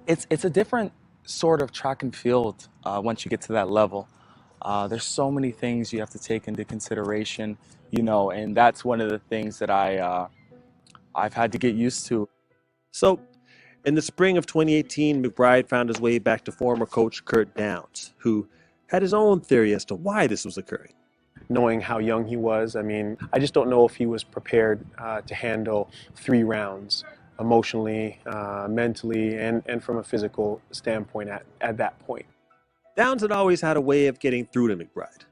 It's a different sort of track and field once you get to that level. There's so many things you have to take into consideration, and that's one of the things that I've had to get used to. So, in the spring of 2018, McBride found his way back to former coach Kurt Downs, who had his own theory as to why this was occurring. Knowing how young he was, I just don't know if he was prepared to handle 3 rounds emotionally, mentally, and from a physical standpoint at that point. Downs had always had a way of getting through to McBride,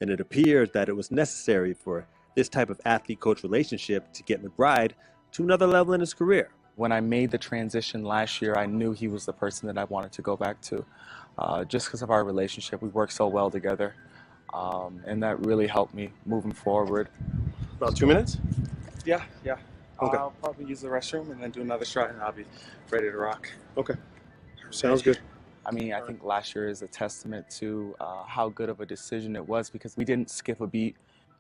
and it appeared that it was necessary for this type of athlete-coach relationship to get McBride to another level in his career. When I made the transition last year, I knew he was the person that I wanted to go back to, just because of our relationship. We work so well together, and that really helped me moving forward. About 2 minutes? Yeah. Okay. I'll probably use the restroom and then do another shot, and I'll be ready to rock. Okay. Sounds good. I think last year is a testament to how good of a decision it was, because we didn't skip a beat.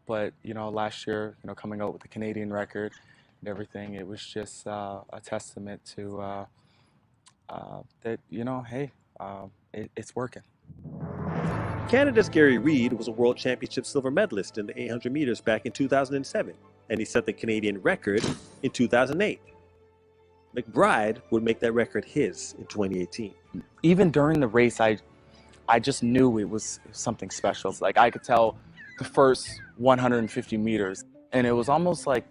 But, last year, coming out with the Canadian record and everything, it was just a testament to that, hey, it's working. Canada's Gary Reid was a World Championship silver medalist in the 800 meters back in 2007, and he set the Canadian record in 2008. McBride would make that record his in 2018. Even during the race, I just knew it was something special. It's like I could tell the first 150 meters, and it was almost like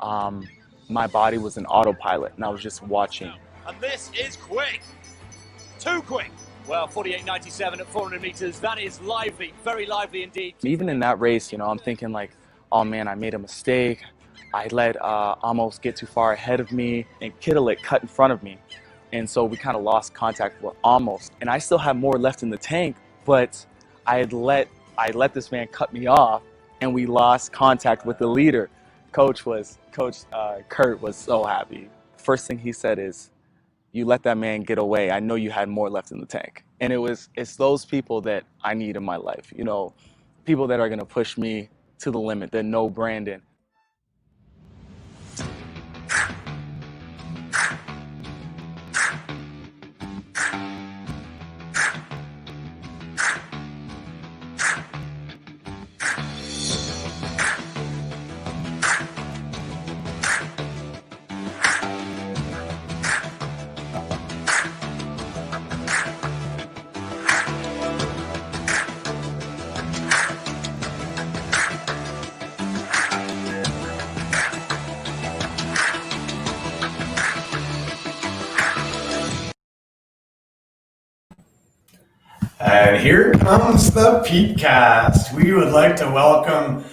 my body was an autopilot, and I was just watching. And this is quick. Too quick. Well, 48.97 at 400 meters. That is lively, very lively indeed. Even in that race, I'm thinking like, oh man, I made a mistake. I let Amos get too far ahead of me, and Kittelick cut in front of me. And so we kind of lost contact with Amos. And I still had more left in the tank, but I let this man cut me off, and we lost contact with the leader. Coach Kurt was so happy. First thing he said is, "You let that man get away. I know you had more left in the tank." And it's those people that I need in my life. People that are gonna push me to the limit, that know Brandon. And here comes the Peepcast. We would like to welcome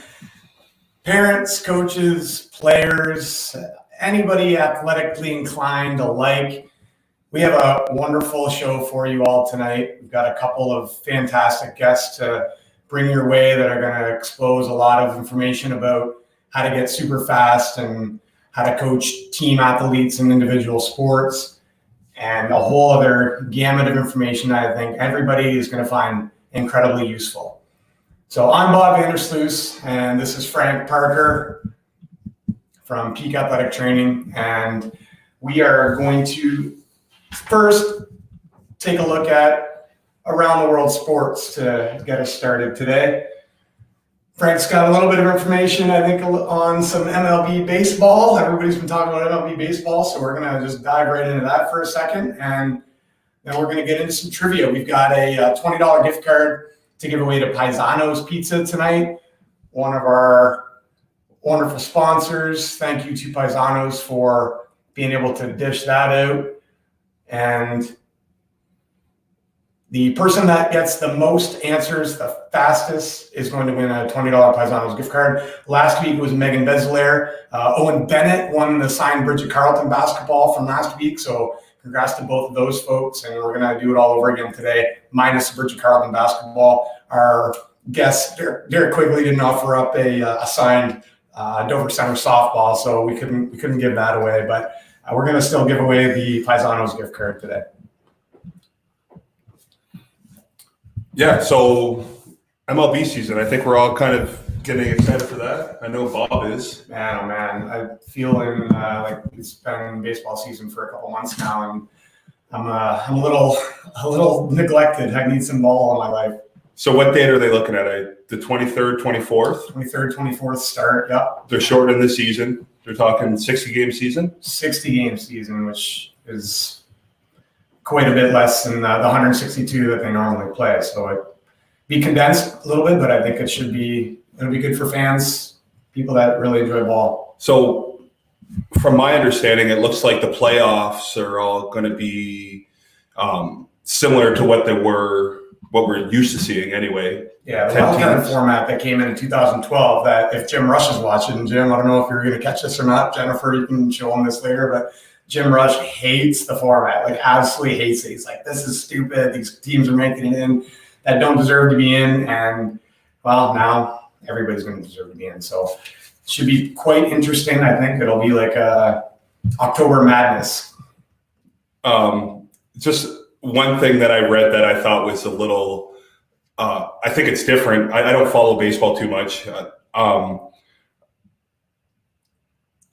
parents, coaches, players, anybody athletically inclined alike. We have a wonderful show for you all tonight. We've got a couple of fantastic guests to bring your way that are going to expose a lot of information about how to get super fast and how to coach team athletes in individual sports, and a whole other gamut of information that I think everybody is going to find incredibly useful. So I'm Bob Vandersloos, and this is Frank Parker from Peak Athletic Training, and we are going to first take a look at around the world sports to get us started today. Frank's got a little bit of information, I think, on some MLB baseball. Everybody's been talking about MLB baseball, so we're going to just dive right into that for a second, and then we're going to get into some trivia. We've got a $20 gift card to give away to Paisano's Pizza tonight, one of our wonderful sponsors. Thank you to Paisano's for being able to dish that out. And the person that gets the most answers the fastest is going to win a $20 Paisano's gift card. Last week was Megan Besler. Owen Bennett won the signed Bridget Carleton basketball from last week. So congrats to both of those folks. And we're going to do it all over again today, minus the Bridget Carleton basketball. Our guest, Derek Quigley, didn't offer up a signed Dover Center softball, so we couldn't give that away. But we're going to still give away the Paisano's gift card today. Yeah, so MLB season, I think we're all kind of getting excited for that. I know Bob is. Man, oh man, I feel like it's been baseball season for a couple months now, and I'm a little neglected. I need some ball in my life. So what date are they looking at? The 23rd, 24th? 23rd, 24th start, yep. They're shortening the season. They're talking 60-game season? 60-game season, which is quite a bit less than the 162 that they normally play. So it be condensed a little bit, but I think it'll be good for fans, people that really enjoy ball. So from my understanding, it looks like the playoffs are all going to be similar to what we're used to seeing anyway. Yeah, the wildcard format that came in 2012, that if Jim Rush is watching, Jim, I don't know if you're going to catch this or not. Jennifer, you can show him this later, but Jim Rush hates the format, like absolutely hates it. He's like, this is stupid. These teams are making it in that don't deserve to be in. And, well, now everybody's going to deserve to be in. So it should be quite interesting. I think it'll be like October Madness. Just one thing that I read that I thought was a little I think it's different. I don't follow baseball too much.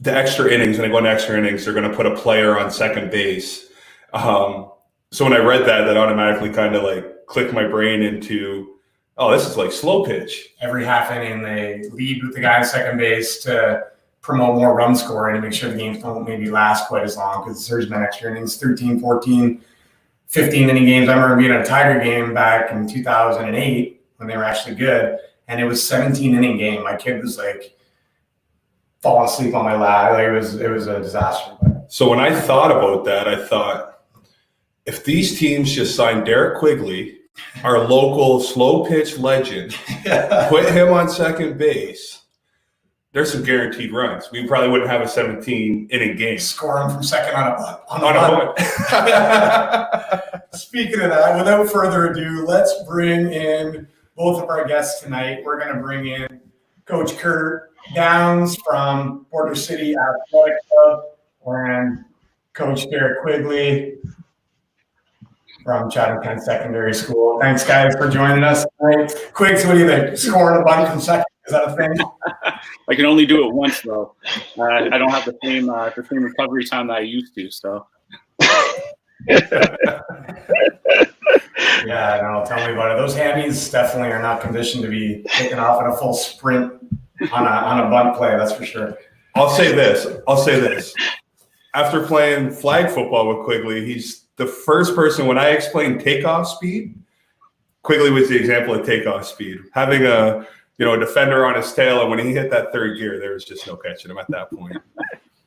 The extra innings, when they go into extra innings, they're going to put a player on second base. So when I read that automatically kind of like clicked my brain into, oh, this is like slow pitch. Every half inning, they lead with the guy on second base to promote more run scoring and make sure the games don't maybe last quite as long, because there's been extra innings, 13, 14, 15-inning games. I remember being at a Tiger game back in 2008 when they were actually good, and it was 17-inning game. My kid was like falling asleep on my lap. Like it was a disaster. So when I thought about that, I thought, if these teams just signed Derek Quigley, our local slow pitch legend, put him on second base, there's some guaranteed runs. We probably wouldn't have a 17-inning game. Scoring from second on a bunt. Speaking of that, without further ado, let's bring in both of our guests tonight. We're going to bring in Coach Kurt Downs from Border City Athletic Club and Coach Derek Quigley from Chatham Kent Secondary School. Thanks, guys, for joining us tonight. Quigs, what do you think? Scoring a bunt from second, is that a thing? I can only do it once, though. I don't have the same recovery time that I used to. So. Yeah, no, tell me about it. Those hammies definitely are not conditioned to be taking off in a full sprint on a bunt play. That's for sure. I'll say this. After playing flag football with Quigley, he's the first person, when I explained takeoff speed, Quigley was the example of takeoff speed. Having a defender on his tail, and when he hit that third gear, there was just no catching him at that point.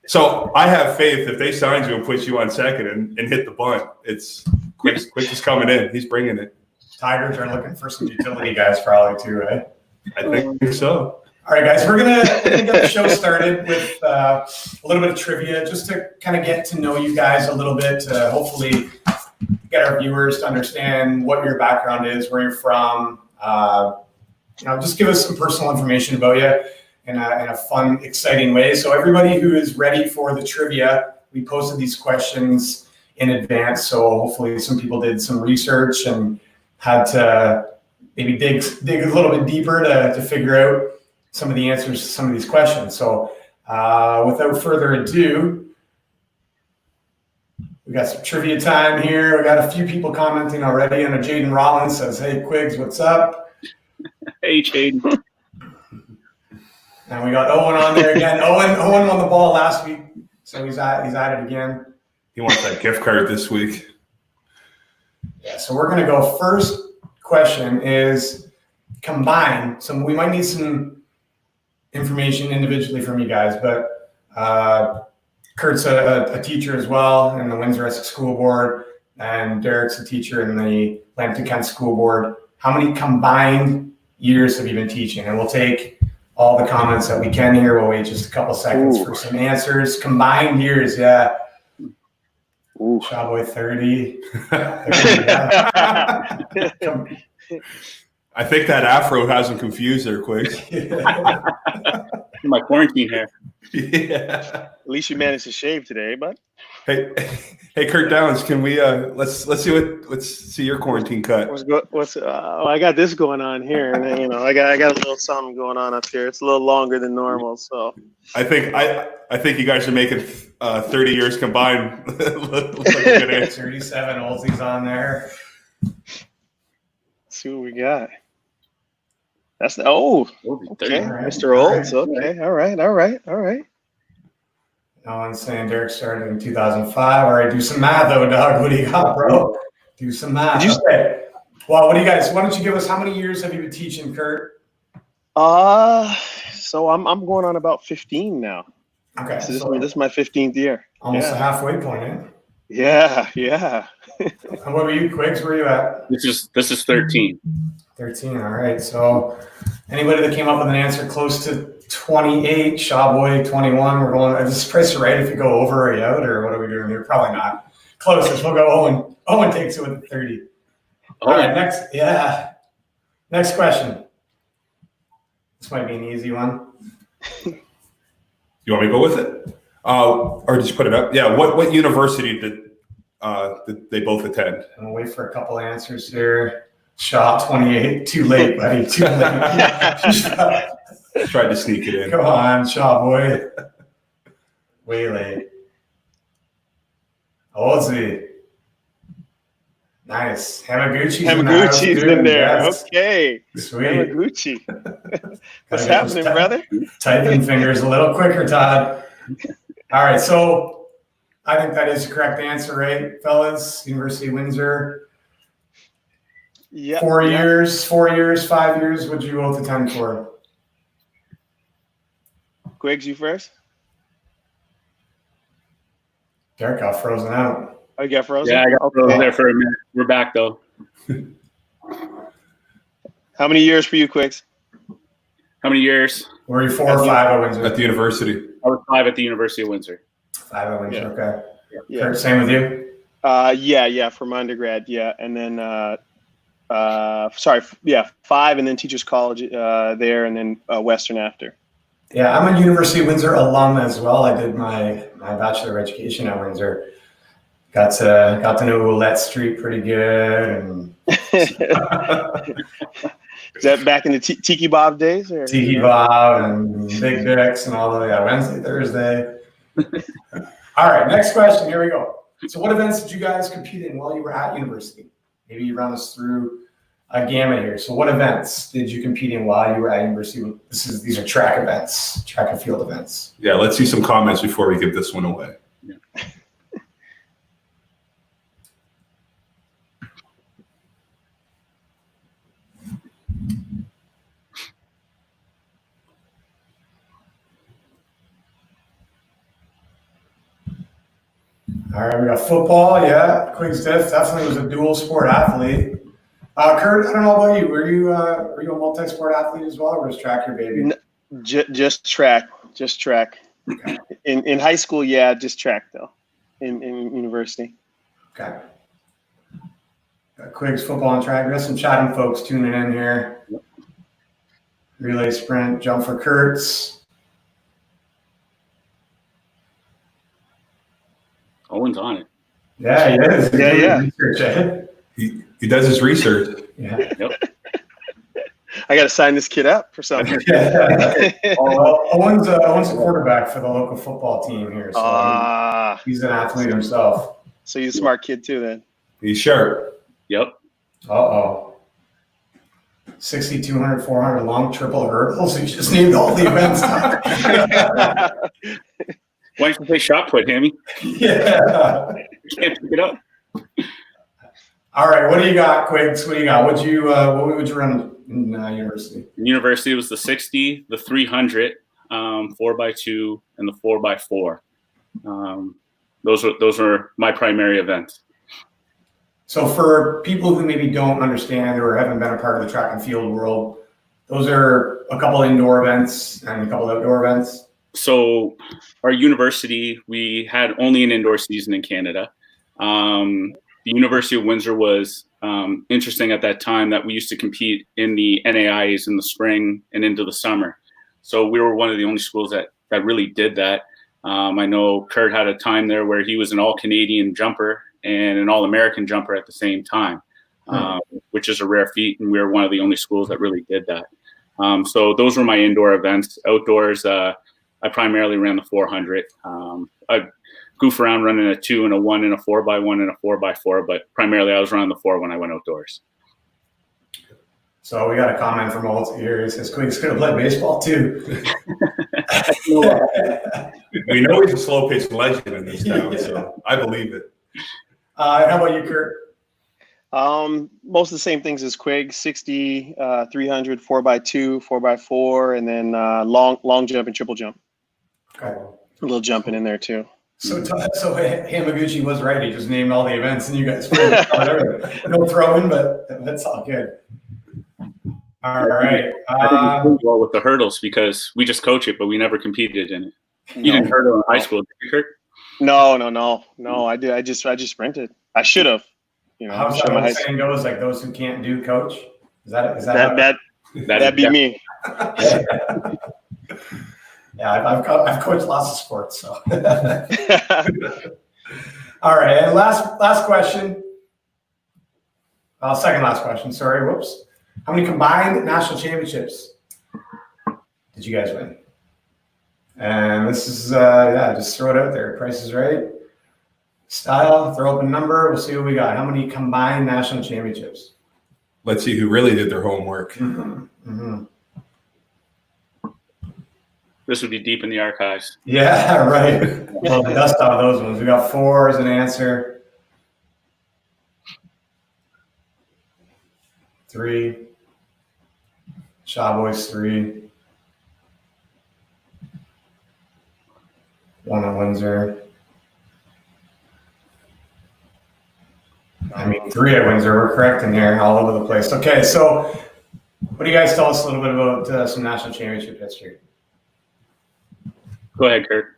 So I have faith if they sign you and put you on second and hit the bunt, it's Quick is coming in. He's bringing it. Tigers are looking for some utility guys probably too, right? I think so. All right, guys, we're gonna get the show started with a little bit of trivia, just to kind of get to know you guys a little bit, to hopefully get our viewers to understand what your background is, where you're from. Just give us some personal information about you in a fun, exciting way. So everybody who is ready for the trivia, we posted these questions in advance. So hopefully some people did some research and had to maybe dig a little bit deeper to figure out some of the answers to some of these questions. So without further ado, we got some trivia time here. We got a few people commenting already. And Jaden Rollins says, "Hey, Quigs, what's up?" Hey, Jaden. And we got Owen on there again. Owen won the ball last week, so he's at it again. He wants that gift card this week. Yeah, so we're going to go. First question is combine. So we might need some information individually from you guys, but Kurt's a teacher as well in the Windsor Essex School Board, and Derek's a teacher in the Lambton Kent School Board. How many combined years have you been teaching? And we'll take all the comments that we can here. We'll wait just a couple seconds for some answers. Combined years, yeah. Shawboy 30. I think that afro has him confused there, Quigs. My quarantine hair. Yeah. At least you managed to shave today, but Hey, Kurt Downs, can we let's see your quarantine cut. I got this going on here, and then, I got a little something going on up here. It's a little longer than normal, so I think you guys are making 30 years combined. Look like a good answer. 37 Oldsies on there. let's see what we got. That's okay, right. Mr. Oulds. Okay, all right. No one's saying Derek started in 2005. All right, do some math, though, Doug. What do you got, bro? Do some math. Okay. Well, what do you guys? Why don't you give us how many years have you been teaching, Kurt? So I'm going on about 15 now. Okay, So this is my 15th year. Almost a halfway point, eh? Yeah. And what were you, Quigs? Where are you at? This is 13. 13. All right. So anybody that came up with an answer close to 28, Shawboy 21. We're going. Is this price right if you go over or out, or what are we doing here? Probably not. Closest. We'll go Owen. Owen takes it with 30. All right. Next question. This might be an easy one. You want me to go with it? Or just put it up? Yeah. What university did they both attend? I'm gonna wait for a couple answers here. Shaw 28. Too late, buddy. Too late. Tried to sneak it in. Come on, Shaw boy. Way late. Oldsie. Nice. Hamaguchi's in there. Yes. Okay. Sweet. Hamaguchi. What's happening, brother? Typing fingers a little quicker, Todd. All right, so I think that is the correct answer, right, fellas? University of Windsor. Yeah. 4 years, 5 years. What'd you both attend for? Griggs, you first? Derek got frozen out. Oh, you got frozen? Yeah, I got frozen there for a minute. We're back though. How many years for you, Quicks? How many years? Were you 4 or 5 at Windsor? At the university. I was 5 at the University of Windsor. 5 at Windsor, okay. Yeah. Kurt, same with you? Yeah, for my undergrad, yeah. And then 5 and then Teachers College there, and then Western after. Yeah, I'm a University of Windsor alum as well. I did my Bachelor of Education at Windsor. Got to know Oulette Street pretty good. And Is that back in the Tiki Bob days? Or? Tiki Bob and Big Dicks and all that. Wednesday, Thursday. All right, next question. Here we go. So what events did you guys compete in while you were at university? Maybe you run us through a gamut here. So what events did you compete in while you were at university? These are track events, track and field events. Yeah, let's see some comments before we give this one away. Yeah. All right, we got football. Yeah, Quigs definitely was a dual sport athlete. Kurt, I don't know about you. Were you a multi-sport athlete as well, or was track your baby? Just track. Okay. In high school, yeah, just track though. In university. Okay. Got Quigs, football, and track. We got some chatting folks tuning in here. Relay, sprint, jump for Kurtz. Owen's on it. Yeah, he is. He's doing Yeah. research, eh? He does his research. Yeah. Yep. I got to sign this kid up for something. Well, Owen's a quarterback for the local football team here, so he's an athlete himself. So he's a smart kid too, then. He's sharp. Yep. 60, 200, 400 long triple hurdles. He just named all the events. Why don't you play shot put, Hammy? Yeah. Can't pick it up. All right, what do you got, Quigs? What do you got? What would you run in university? In university, it was the 60, the 300, 4x2, and the 4x4. Those were my primary events. So for people who maybe don't understand or haven't been a part of the track and field world, those are a couple indoor events and a couple outdoor events. So our university, we had only an indoor season in Canada. the University of Windsor was interesting at that time that we used to compete in the NAIAs in the spring and into the summer. So we were one of the only schools that really did that. I know Kurt had a time there where he was an all-Canadian jumper and an all-American jumper at the same time, which is a rare feat, and we were one of the only schools that really did that. So those were my indoor events. Outdoors, I primarily ran the 400. I goof around running a 2 and a 1 and a 4x1 and a 4x4, but primarily I was running the 4 when I went outdoors. So we got a comment from Oulds here. He says, Quigg's going to play baseball too. We know he's a slow pitch legend in this town, so I believe it. How about you, Kurt? Most of the same things as Quig, 60, 300, 4x2, 4x4, and then long jump and triple jump. Okay. A little jumping in there too. So Hamaguchi was right. He just named all the events, and you guys no throwing, but that's all good. All right. I think well with the hurdles because we just coach it, but we never competed in it. You didn't hurdle in high school, did you, Kurt? No. I did. I just sprinted. I should have. You know, how's that saying goes? Like those who can't do, coach. Is that that'd be me? Yeah, I've coached lots of sports. So. All right, and last question. Second last question. Sorry, whoops. How many combined national championships did you guys win? And this is just throw it out there. Price is Right. Style, throw up a number. We'll see what we got. How many combined national championships? Let's see who really did their homework. This would be deep in the archives. Yeah, right. Well, dust off those ones. We got 4 as an answer. 3. Shaw Boys 3. 1 at Windsor. I mean, 3 at Windsor. We're correct in here, all over the place. Okay, so what do you guys tell us a little bit about some national championship history? Go ahead, Kurt.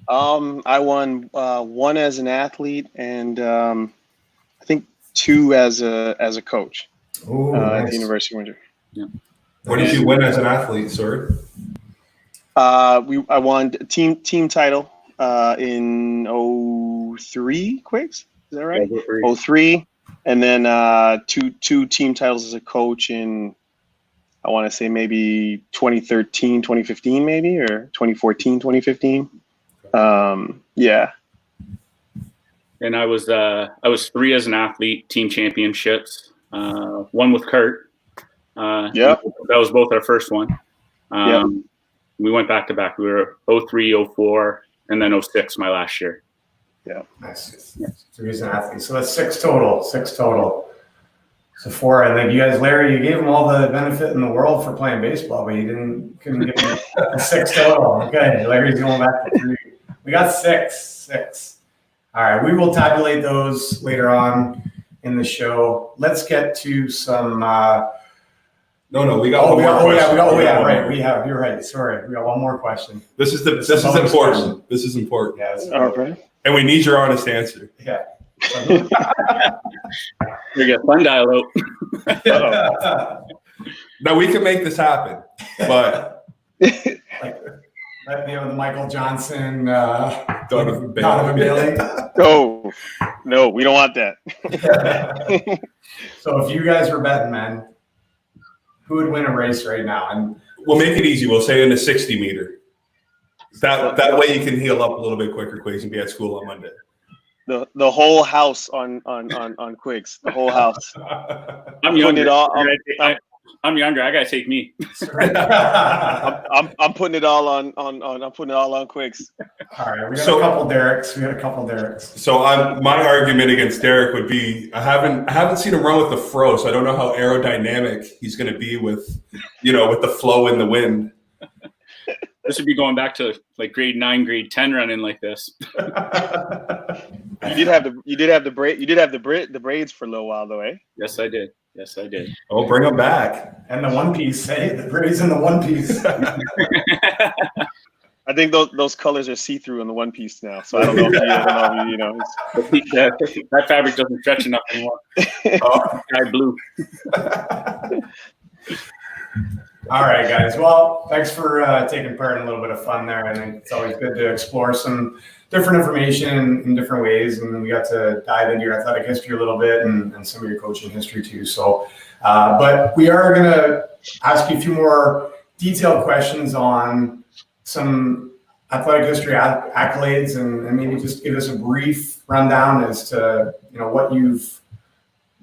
I won 1 as an athlete and I think 2 as a coach. Ooh, at nice. the University of Windsor. Yeah. What did you win as an athlete, sorry? I won team title in 03, Quigs. Is that right? 03. And then two team titles as a coach in, I want to say maybe 2013, 2015 maybe, or 2014, 2015. Yeah. And I was 3 as an athlete, team championships, 1 with Kurt. That was both our first one. We went back to back. We were 03, 04, and then 06 my last year. Yeah. Nice. 3 as an athlete. So that's 6 total. 6 total. So 4, I think you guys, Larry, you gave him all the benefit in the world for playing baseball, but you couldn't give him a 6 total. Okay, Larry's going back to 3. We got 6. All right, we will tabulate those later on in the show. Let's get to some. No, we got one more question. Right. You're right. Sorry, we got one more question. This is important. Question. This is important. Yeah. Okay. And we need your honest answer. Yeah. We get fun dial out. No, we can make this happen, but the Michael Johnson, Donovan Bailey. Oh, no, we don't want that. So if you guys were betting, man, who would win a race right now? And we'll make it easy. We'll say in the 60 meter. That way you can heal up a little bit quicker, Quigs, and be at school on Monday. The whole house on Quigs. The whole house. I'm younger. I'm younger. I gotta take me. I'm putting it all on. I'm putting it all on Quigs. All right, we got a couple Derricks. So my argument against Derek would be I haven't seen him run with the fro, so I don't know how aerodynamic he's going to be with the flow in the wind. This would be going back to like grade 9, grade 10 running like this. You did have the braids for a little while though, eh? Yes, I did. Oh, bring them back. And the one piece, hey, the braids in the one piece. I think those colors are see-through in the one piece now. So I don't know if you know. That fabric doesn't stretch enough anymore. Sky blue. All right, guys. Well, thanks for taking part in a little bit of fun there. I think it's always good to explore some different information in different ways, and we got to dive into your athletic history a little bit and some of your coaching history too. So, but we are going to ask you a few more detailed questions on some athletic history accolades, and maybe just give us a brief rundown as to what you've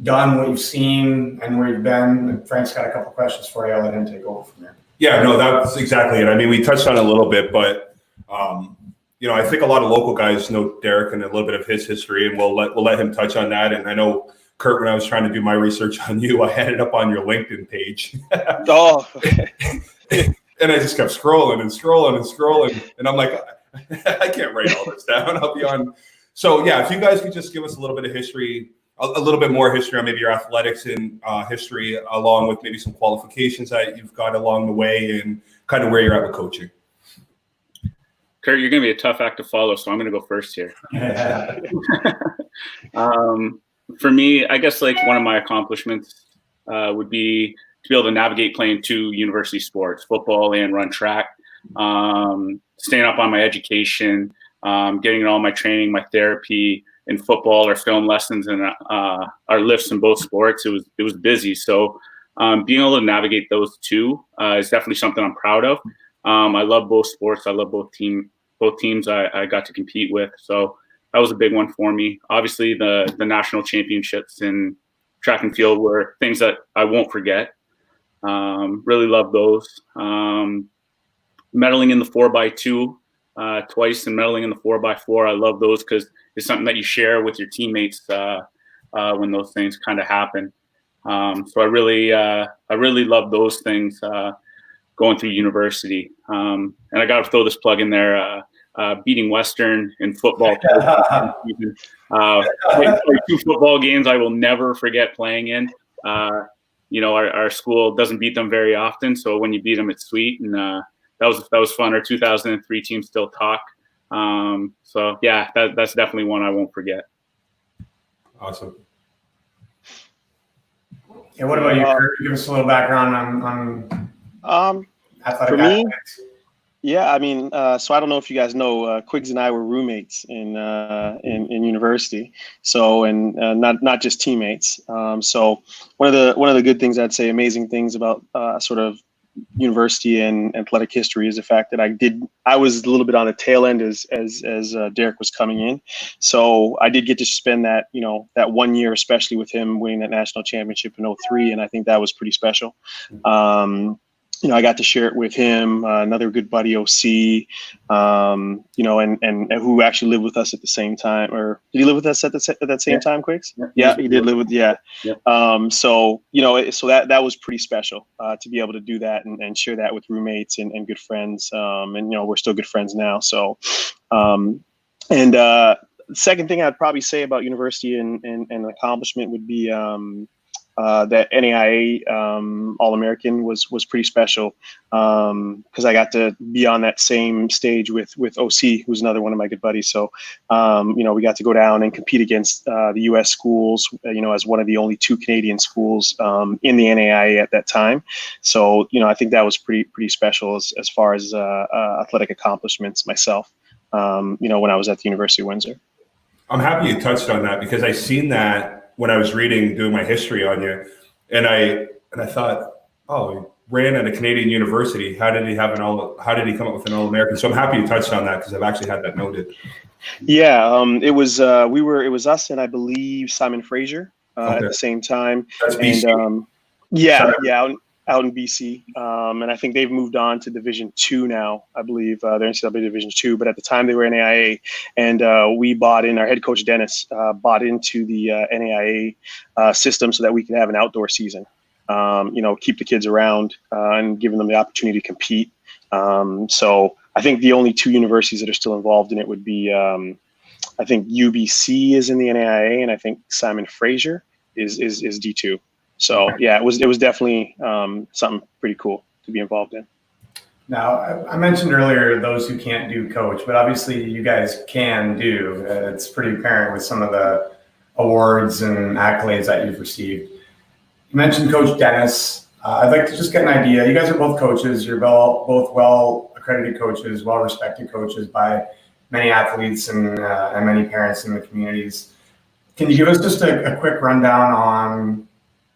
done, what you've seen, and where you've been. And Frank's got a couple questions for you. I'll let him take over from there. Yeah, no, that's exactly it. I mean, we touched on it a little bit, but I think a lot of local guys know Derek and a little bit of his history, and we'll let him touch on that. And I know, Kurt, when I was trying to do my research on you, I had it up on your LinkedIn page. Oh, okay. And I just kept scrolling, and I'm like, I can't write all this down. I'll be on. So yeah, if you guys could just give us a little bit of history, a little bit more history on maybe your athletics and history, along with maybe some qualifications that you've got along the way, and kind of where you're at with coaching. Kurt, you're going to be a tough act to follow, so I'm going to go first here. For me, I guess like one of my accomplishments would be to be able to navigate playing 2 university sports, football and run track, staying up on my education, getting all my training, my therapy in football, our film lessons, and our lifts in both sports. It was busy. So being able to navigate those 2 is definitely something I'm proud of. I love both sports. I love both teams I got to compete with. So that was a big one for me. Obviously, the national championships in track and field were things that I won't forget. Really love those. Medaling in the 4x2 twice and medaling in the 4x4. I love those because it's something that you share with your teammates when those things kind of happen. So I really love those things going through university. And I got to throw this plug in there. Beating Western in football. 2 football games I will never forget playing in. Our school doesn't beat them very often, so when you beat them, it's sweet, and that was fun. Our 2003 team still talk. So yeah, that's definitely one I won't forget. Awesome. Yeah, what about you, Kurt? Give us a little background on athletic for me. athletics. Yeah, I mean, so I don't know if you guys know, Quiggs and I were roommates in university. So, and not just teammates. So one of the good things I'd say, amazing things about sort of university and athletic history is the fact that I was a little bit on the tail end as Derek was coming in. So I did get to spend that 1 year, especially with him winning that national championship in 2003, and I think that was pretty special. I got to share it with him, another good buddy, OC, and who actually lived with us at the same time. Or did he live with us at that same time, Quicks? Yeah, he did live with, yeah. So that was pretty special to be able to do that and share that with roommates and good friends. And we're still good friends now. So, the second thing I'd probably say about university and an accomplishment would be, that NAIA All-American was pretty special because I got to be on that same stage with OC, who's another one of my good buddies. So, we got to go down and compete against the U.S. schools, as one of the only 2 Canadian schools in the NAIA at that time. So, I think that was pretty special as far as athletic accomplishments myself, when I was at the University of Windsor. I'm happy you touched on that because I seen that when I was doing my history on you, and I thought, oh, he ran at a Canadian university. How did he come up with an All-American? So I'm happy you touched on that because I've actually had that noted. Yeah, it was it was us and I believe Simon Fraser at the same time. That's BC. And out in BC, and I think they've moved on to Division II now. I believe they're in NCAA Division II, but at the time they were NAIA, and we bought in. Our head coach Dennis bought into the NAIA system so that we could have an outdoor season. Keep the kids around and giving them the opportunity to compete. So I think the only 2 universities that are still involved in it would be, I think UBC is in the NAIA, and I think Simon Fraser is D2. So yeah, it was definitely something pretty cool to be involved in. Now, I mentioned earlier those who can't do coach, but obviously you guys can do. It's pretty apparent with some of the awards and accolades that you've received. You mentioned Coach Dennis. I'd like to just get an idea. You guys are both coaches. You're both well-accredited coaches, well-respected coaches by many athletes and many parents in the communities. Can you give us just a quick rundown on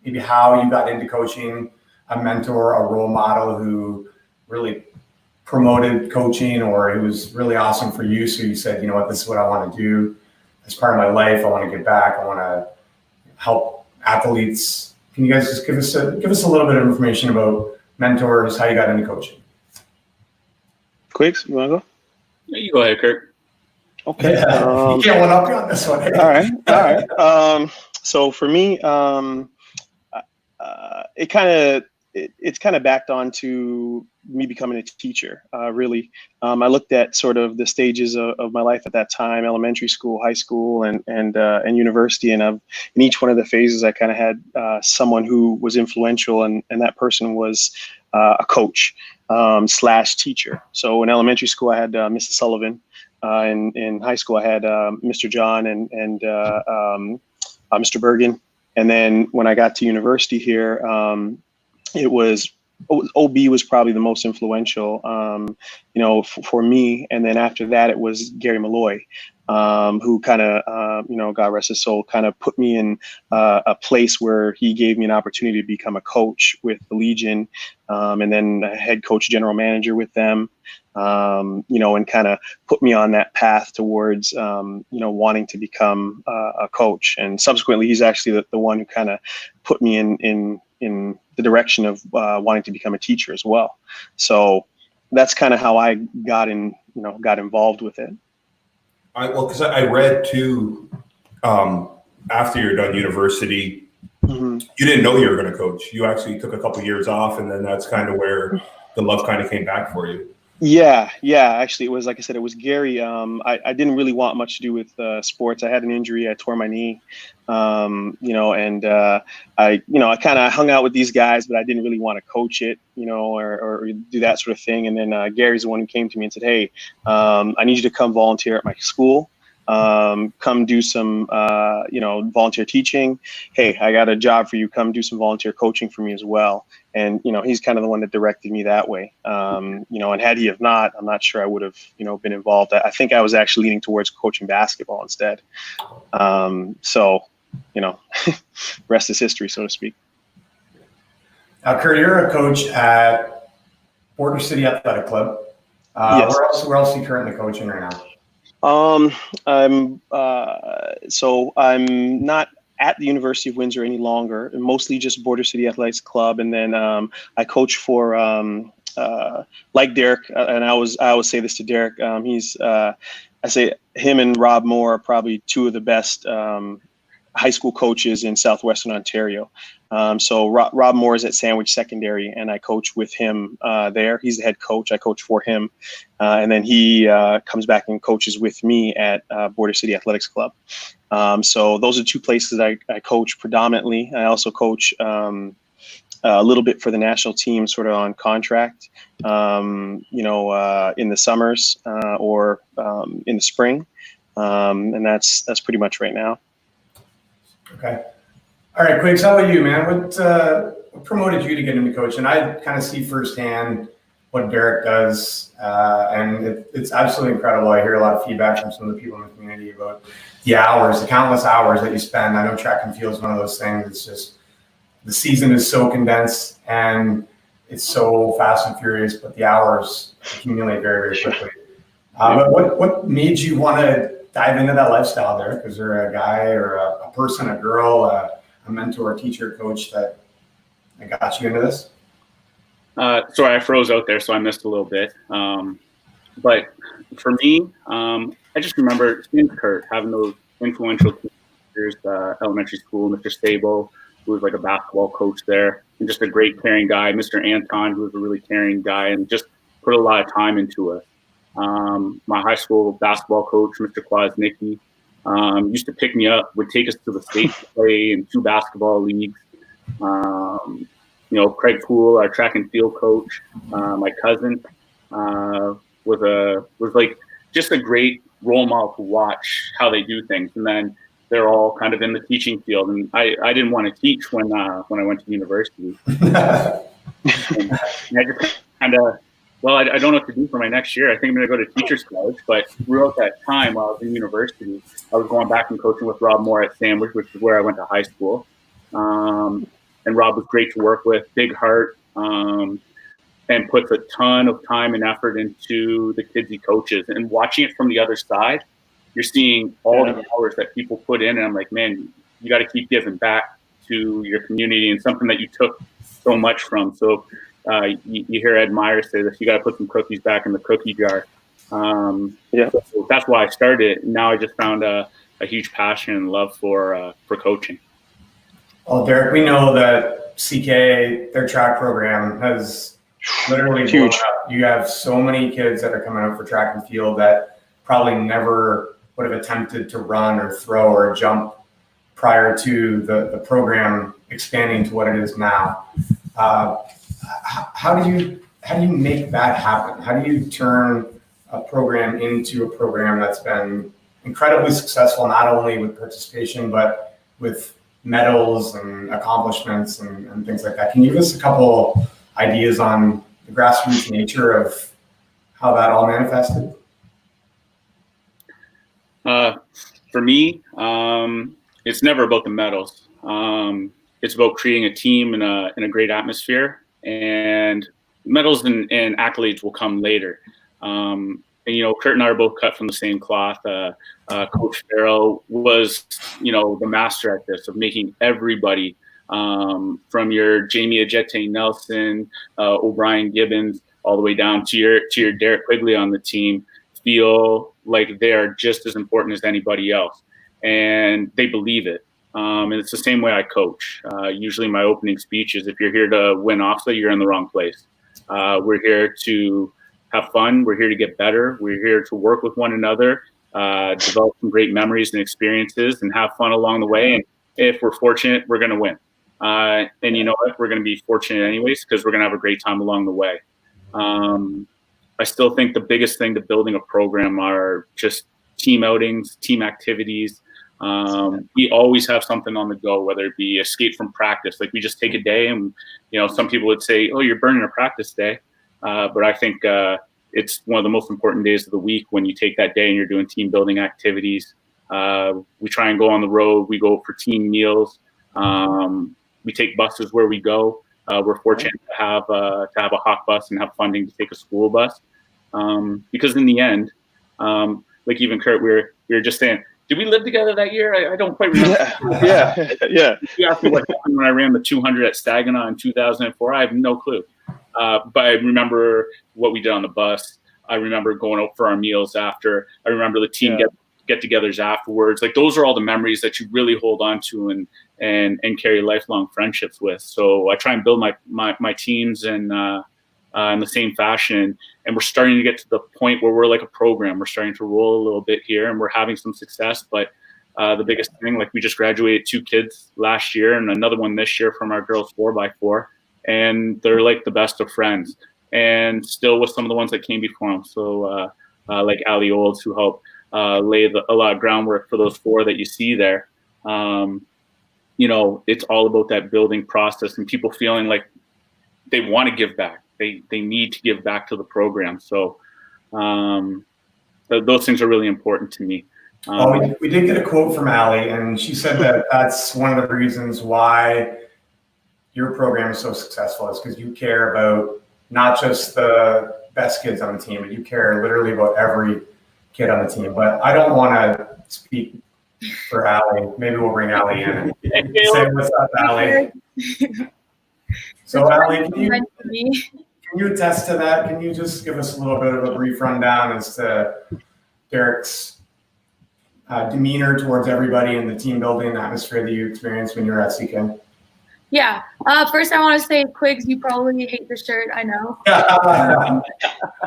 maybe how you got into coaching, a mentor, a role model who really promoted coaching, or it was really awesome for you, so you said, you know what, this is what I want to do as part of my life. I want to give back. I want to help athletes. Can you guys just give us a little bit of information about mentors, how you got into coaching? Quiggs, you want to go? Yeah, you go ahead, Kurt. Okay. You can't one up on this one. All right. So for me, it's kind of backed on to me becoming a teacher, really. I looked at sort of the stages of my life at that time: elementary school, high school, and university. And in each one of the phases, I kind of had someone who was influential, and that person was a coach / teacher. So in elementary school, I had Mrs. Sullivan. In high school, I had Mr. John and Mr. Bergen. And then when I got to university here, it was OB was probably the most influential, for me. And then after that, it was Gary Malloy, who kind of, God rest his soul, kind of put me in a place where he gave me an opportunity to become a coach with the Legion, and then a head coach, general manager with them, and kind of put me on that path towards, wanting to become a coach. And subsequently, he's actually the one who kind of put me in the direction of wanting to become a teacher as well. So that's kind of how I got involved with it. Because I read too, after you're done university, you didn't know you were going to coach. You actually took a couple years off, and then that's kind of where the love kind of came back for you. Yeah. Actually, it was, like I said, it was Gary. I didn't really want much to do with sports. I had an injury. I tore my knee, and I kind of hung out with these guys, but I didn't really want to coach it, or do that sort of thing. And then Gary's the one who came to me and said, "Hey, I need you to come volunteer at my school. Come do some, volunteer teaching. Hey, I got a job for you. Come do some volunteer coaching for me as well." And, he's kind of the one that directed me that way. And had he have not, I'm not sure I would have, been involved. I think I was actually leaning towards coaching basketball instead. Rest is history, so to speak. Now, Kurt, you're a coach at Border City Athletic Club. Yes. Where else are you currently coaching right now? I'm not at the University of Windsor any longer, mostly just Border City Athletics Club. And then I coach for, like Derek, and I always say this to Derek, I say him and Rob Moore are probably two of the best high school coaches in Southwestern Ontario. So Rob Moore is at Sandwich Secondary, and I coach with him there. He's the head coach. I coach for him. And then he comes back and coaches with me at Border City Athletics Club. So those are two places I coach predominantly. I also coach a little bit for the national team, sort of on contract, in the summers or in the spring. And that's pretty much right now. Okay. All right, Quiggs, how about you, man? What promoted you to get into coaching? I kind of see firsthand what Derek does, and it's absolutely incredible. I hear a lot of feedback from some of the people in the community about the countless hours that you spend. I know track and field is one of those things. It's just the season is so condensed and it's so fast and furious, but the hours accumulate very, very quickly. But what made you want to dive into that lifestyle, Derek? Is there a guy or a person, a girl, a mentor, a teacher, coach that got you into this? Sorry, I froze out there, so I missed a little bit. But for me, I just remember seeing Kurt having those influential teachers, elementary school, Mr. Stable, who was like a basketball coach there, and just a great caring guy, Mr. Anton, who was a really caring guy, and just put a lot of time into it. My high school basketball coach, Mr. Kwasnicki, used to pick me up, would take us to the state to play in 2 basketball leagues. Craig Poole, our track and field coach, my cousin, was like just a great role model to watch how they do things. And then they're all kind of in the teaching field. And I didn't want to teach when I went to university. And I just kind of, well, I don't know what to do for my next year. I think I'm going to go to teacher's college. But throughout that time while I was in university, I was going back and coaching with Rob Moore at Sandwich, which is where I went to high school. And Rob was great to work with, big heart, and puts a ton of time and effort into the kids he coaches. And watching it from the other side, you're seeing all the hours that people put in. And I'm like, man, you got to keep giving back to your community and something that you took so much from. So you hear Ed Meyer say this, you got to put some cookies back in the cookie jar. So that's why I started. Now I just found a huge passion and love for coaching. Well, Derek, we know that CK, their track program, has literally huge. You have so many kids that are coming up for track and field that probably never would have attempted to run or throw or jump prior to the program expanding to what it is now. How do you make that happen? How do you turn a program into a program that's been incredibly successful, not only with participation, but with medals and accomplishments and things like that? Can you give us a couple ideas on the grassroots nature of how that all manifested? For me, it's never about the medals. It's about creating a team in a great atmosphere, and medals and accolades will come later. And, you know, Kurt and I are both cut from the same cloth. Coach Farrell was, you know, the master at this, of making everybody, from your Jamie Ajete Nelson, O'Brien Gibbons, all the way down to your Derek Quigley on the team, feel like they are just as important as anybody else. And they believe it. And it's the same way I coach. Usually my opening speech is, if you're here to win OFSA, you're in the wrong place. We're here to have fun. We're here to get better. We're here to work with one another, develop some great memories and experiences, and have fun along the way. And if we're fortunate, we're going to win. And you know what? We're going to be fortunate anyways, because we're going to have a great time along the way. I still think the biggest thing to building a program are just team outings, team activities. We always have something on the go, whether it be escape from practice. Like, we just take a day, and, you know, some people would say, oh, you're burning a practice day. But I think it's one of the most important days of the week when you take that day and you're doing team building activities. We try and go on the road. We go for team meals. We take buses where we go. We're fortunate to have a hot bus and have funding to take a school bus. Because in the end, like even Kurt, we were just saying, did we live together that year? I don't quite remember. Yeah. You asked me what happened when I ran the 200 at Saginaw in 2004. I have no clue. But I remember what we did on the bus. I remember going out for our meals after. I remember the team get-togethers afterwards. Like, those are all the memories that you really hold on to and carry lifelong friendships with. So I try and build my teams in the same fashion. And we're starting to get to the point where we're like a program. We're starting to roll a little bit here, and we're having some success. But the biggest thing, like, we just graduated 2 kids last year and another one this year from our girls 4x4. And they're like the best of friends, and still with some of the ones that came before them. So like Ali Oulds, who helped lay a lot of groundwork for those 4 that you see there. You know, it's all about that building process and people feeling like they want to give back. They need to give back to the program. So those things are really important to me. Well, we did get a quote from Ali, and she said that that's one of the reasons why your program is so successful, is because you care about not just the best kids on the team, but you care literally about every kid on the team. But I don't want to speak for Ali. Maybe we'll bring Ali in and say what's up, Ali. So Ali, can you attest to that? Can you just give us a little bit of a brief rundown as to Derek's demeanor towards everybody in the team building atmosphere that you experienced when you were at CK? Yeah. First, I want to say, Quigs, you probably hate the shirt. I know.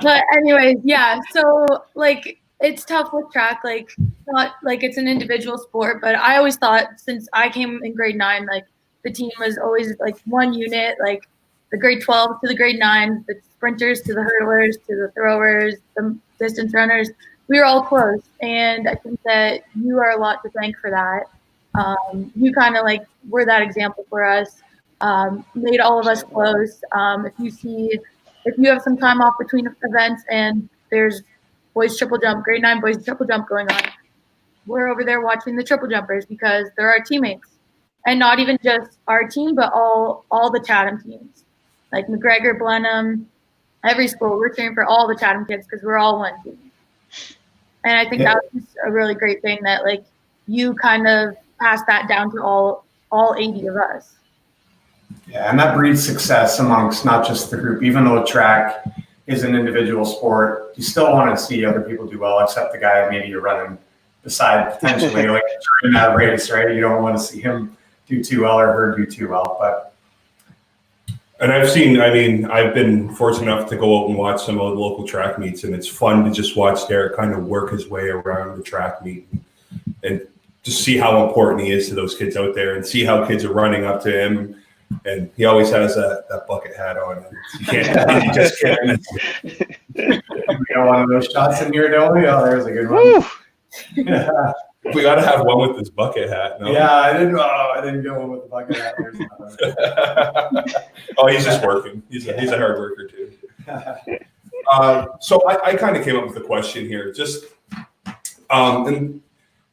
But anyways, yeah. So, like, it's tough with track. Like, not like it's an individual sport, but I always thought, since I came in grade 9, like, the team was always like one unit. Like, the grade 12 to the grade 9, the sprinters to the hurdlers to the throwers, the distance runners. We were all close, and I think that you are a lot to thank for that. You kind of like were that example for us, made all of us close. If you have some time off between events and there's boys triple jump, grade 9 boys triple jump going on, we're over there watching the triple jumpers because they're our teammates. And not even just our team, but all the Chatham teams. Like McGregor, Blenheim, every school, we're cheering for all the Chatham kids because we're all one team. And I think that was a really great thing that like you kind of passed that down to all 80 of us. Yeah, and that breeds success amongst not just the group. Even though track is an individual sport, you still want to see other people do well, except the guy maybe you're running beside potentially, like during that race, right? You don't want to see him do too well or her do too well. But and I've been fortunate enough to go out and watch some of the local track meets, and it's fun to just watch Derek kind of work his way around the track meet and just see how important he is to those kids out there, and see how kids are running up to him. And he always has that bucket hat on. You can't, you just can't. We got one of those shots in here, don't we? Oh, there's a good one. Yeah. We got to have one with this bucket hat. No? Yeah, I didn't get one with the bucket hat. Oh, he's just working. He's a hard worker too. So I kind of came up with a question here. And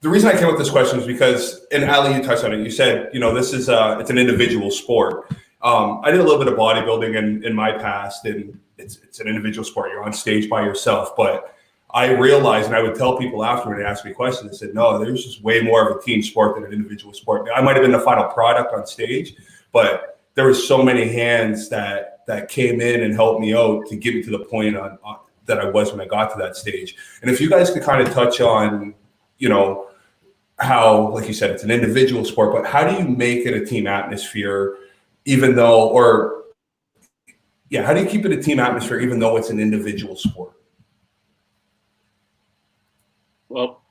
the reason I came up with this question is because, and Ali, you touched on it. You said, this is it's an individual sport. I did a little bit of bodybuilding in my past, and it's an individual sport. You're on stage by yourself, but I realized, and I would tell people after when they asked me questions, I said, no, there's just way more of a team sport than an individual sport. I might have been the final product on stage, but there were so many hands that came in and helped me out to get me to the point that I was when I got to that stage. And if you guys could kind of touch on, how, like you said, it's an individual sport, but how do you make it a team atmosphere, how do you keep it a team atmosphere even though it's an individual sport? Well,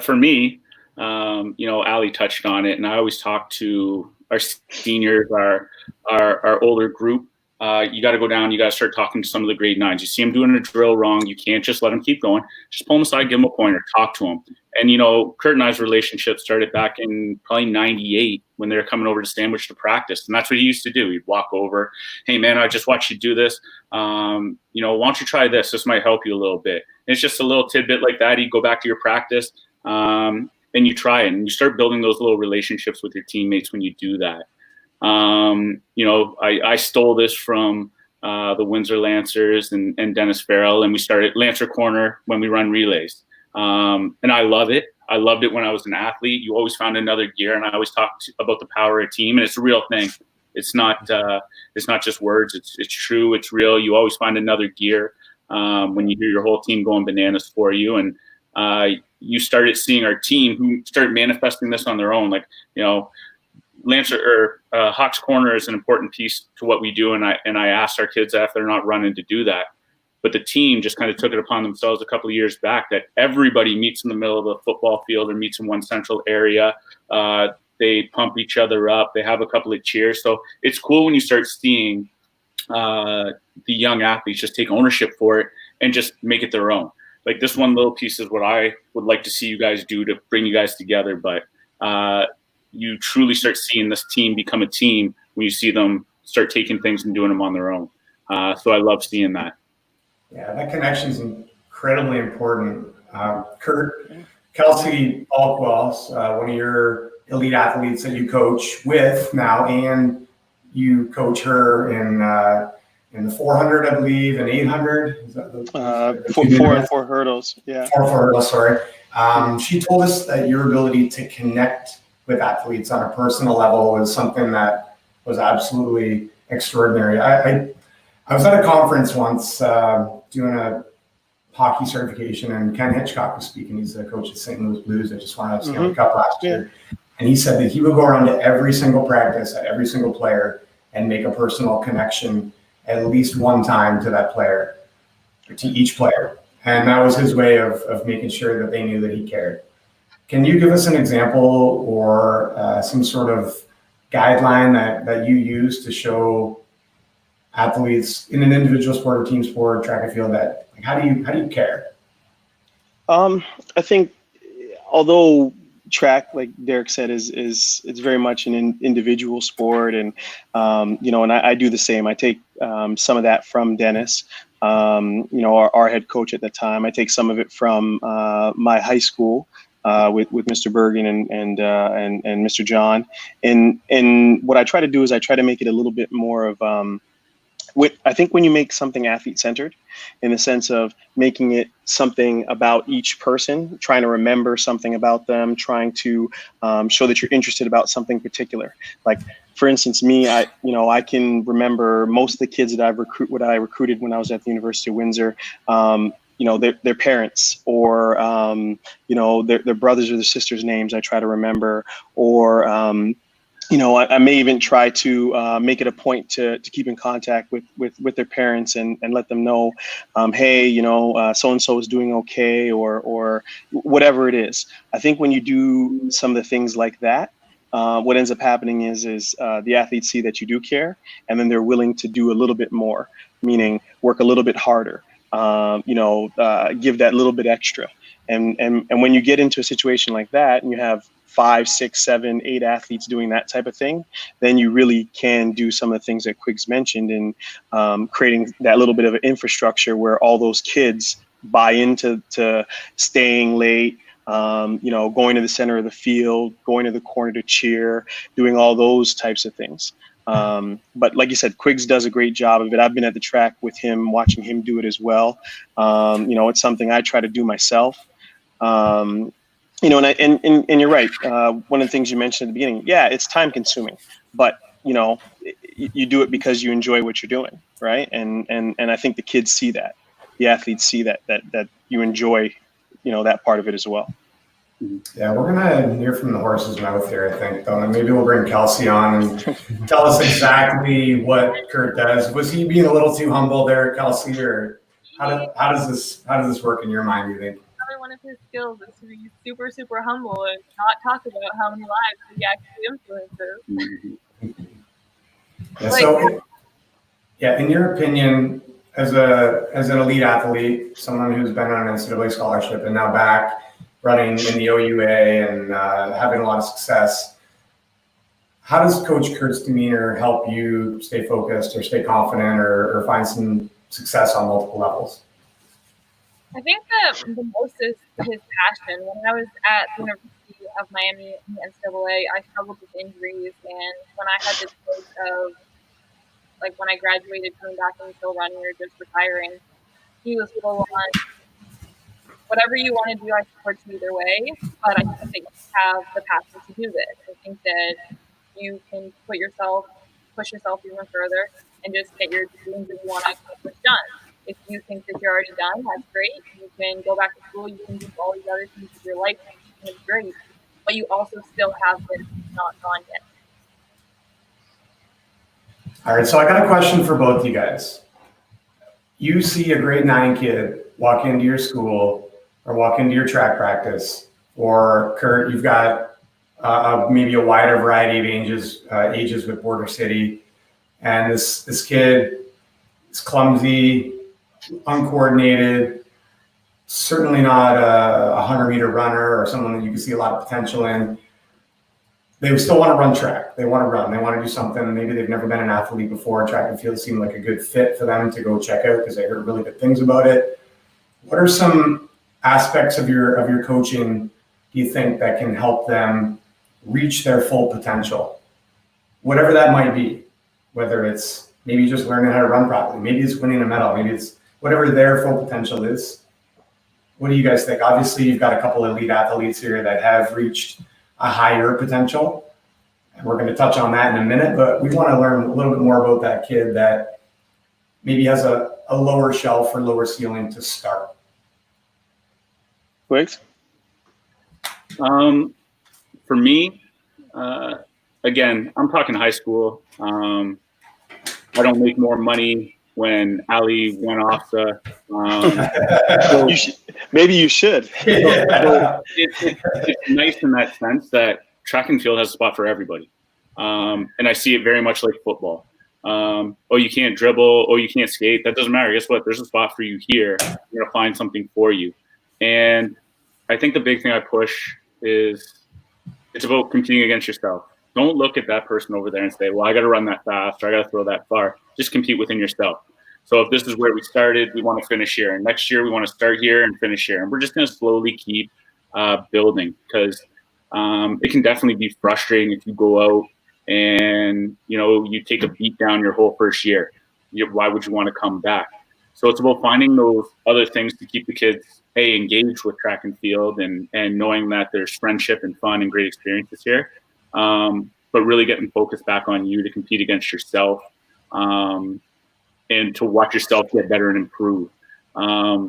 for me, Ali touched on it, and I always talk to our seniors, our older group. You got to go down. You got to start talking to some of the grade 9s. You see them doing a drill wrong. You can't just let them keep going. Just pull them aside, give them a pointer, talk to them. And, Kurt and I's relationship started back in probably 98 when they were coming over to Stanwich to practice. And that's what he used to do. He'd walk over. Hey, man, I just watched you do this. Why don't you try this? This might help you a little bit. And it's just a little tidbit like that. You go back to your practice and you try it. And you start building those little relationships with your teammates when you do that. I stole this from the Windsor Lancers and Dennis Farrell, and we started Lancer Corner when we run relays. And I love it. I loved it when I was an athlete. You always found another gear, and I always talked about the power of a team, and it's a real thing. It's not just words. It's true. It's real. You always find another gear when you hear your whole team going bananas for you, and you started seeing our team who started manifesting this on their own. Like, Lancer or Hawks Corner is an important piece to what we do, and I asked our kids if they're not running to do that. But the team just kind of took it upon themselves a couple of years back that everybody meets in the middle of the football field or meets in one central area. They pump each other up. They have a couple of cheers. So it's cool when you start seeing the young athletes just take ownership for it and just make it their own. Like this one little piece is what I would like to see you guys do to bring you guys together. But you truly start seeing this team become a team when you see them start taking things and doing them on their own. So I love seeing that. Yeah, that connection is incredibly important. Kurt, Kelsey Balkwill, one of your elite athletes that you coach with now, and you coach her in the 400, I believe, and 800. Is that the 4 hurdles? Yeah. 4 hurdles. Sorry. She told us that your ability to connect with athletes on a personal level was something that was absolutely extraordinary. I was at a conference once doing a hockey certification, and Ken Hitchcock was speaking. He's the coach of St. Louis Blues that just won a Stanley Cup last year. And he said that he would go around to every single practice at every single player and make a personal connection at least one time to that player, or to each player. And that was his way of making sure that they knew that he cared. Can you give us an example or some sort of guideline that you use to show athletes in an individual sport or team sport, track and field, that like, how do you care? I think although track, like Derek said, is it's very much an individual sport, and and I do the same. I take some of that from Dennis, our head coach at the time. I take some of it from my high school with Mr. Bergen and Mr. John, and what I try to do is I try to make it a little bit more of I think when you make something athlete centered, in the sense of making it something about each person, trying to remember something about them, trying to show that you're interested about something particular. Like, for instance, me, I can remember most of the kids that I recruited when I was at the University of Windsor. Their parents, or their brothers or their sisters' names I try to remember, or I may even try to make it a point to keep in contact with their parents and let them know, hey, so-and-so is doing okay, or whatever it is. I think when you do some of the things like that, what ends up happening is the athletes see that you do care, and then they're willing to do a little bit more, meaning work a little bit harder, give that little bit extra. And when you get into a situation like that and you have 5, 6, 7, 8 athletes doing that type of thing, then you really can do some of the things that Quiggs mentioned in creating that little bit of an infrastructure where all those kids buy into staying late, going to the center of the field, going to the corner to cheer, doing all those types of things. But like you said, Quiggs does a great job of it. I've been at the track with him, watching him do it as well. It's something I try to do myself. And you're right. One of the things you mentioned at the beginning, yeah, it's time consuming, but you do it because you enjoy what you're doing, right? And I think the kids see that, the athletes see that you enjoy, that part of it as well. Yeah, we're gonna hear from the horse's mouth here, I think, though, and maybe we'll bring Kelsey on and tell us exactly what Kurt does. Was he being a little too humble there, Kelsey, or how does this work in your mind, you think? One of his skills is to be super, super humble and not talk about how many lives he actually influences. In your opinion, as an elite athlete, someone who's been on an NCAA scholarship and now back running in the OUA and having a lot of success, how does Coach Kurt's demeanor help you stay focused or stay confident or find some success on multiple levels? I think that the most is his passion. When I was at the University of Miami in the NCAA, I struggled with injuries, and when I had this choice of, like, when I graduated, coming back and still running or just retiring, he was full on, whatever you want to do, I support you either way, but I think that you have the passion to do this. I think that you can push yourself even further and just get your dreams that you want to accomplish done. If you think that you're already done, that's great. You can go back to school. You can do all these other things with your life. And it's great. But you also still have this not gone yet. All right, so I got a question for both you guys. You see a grade 9 kid walk into your school or walk into your track practice, or Kurt, you've got maybe a wider variety of ages with Border City, and this kid is clumsy, uncoordinated, certainly not a 100-meter runner or someone that you can see a lot of potential in. They still want to run track. They want to run. They want to do something. Maybe they've never been an athlete before. Track and field seemed like a good fit for them to go check out because they heard really good things about it. What are some aspects of your coaching do you think that can help them reach their full potential? Whatever that might be, whether it's maybe just learning how to run properly, maybe it's winning a medal, maybe it's whatever their full potential is. What do you guys think? Obviously, you've got a couple of elite athletes here that have reached a higher potential, and we're going to touch on that in a minute, but we want to learn a little bit more about that kid that maybe has a lower shelf or lower ceiling to start. Quiggs? For me, again, I'm talking high school. I don't make more money when Ali went off the. Maybe you should. It's nice in that sense that track and field has a spot for everybody, and I see it very much like football. oh, you can't dribble, oh, you can't skate. That doesn't matter. Guess what? There's a spot for you here. We're going to find something for you. And I think the big thing I push is it's about competing against yourself. Don't look at that person over there and say, well, I got to run that fast or I got to throw that far. Just compete within yourself. So if this is where we started, we want to finish here. And next year, we want to start here and finish here. And we're just going to slowly keep building, because it can definitely be frustrating if you go out and, you take a beat down your whole first year. Why would you want to come back? So it's about finding those other things to keep the kids, engaged with track and field, and knowing that there's friendship and fun and great experiences here. But really getting focused back on you to compete against yourself, and to watch yourself get better and improve. I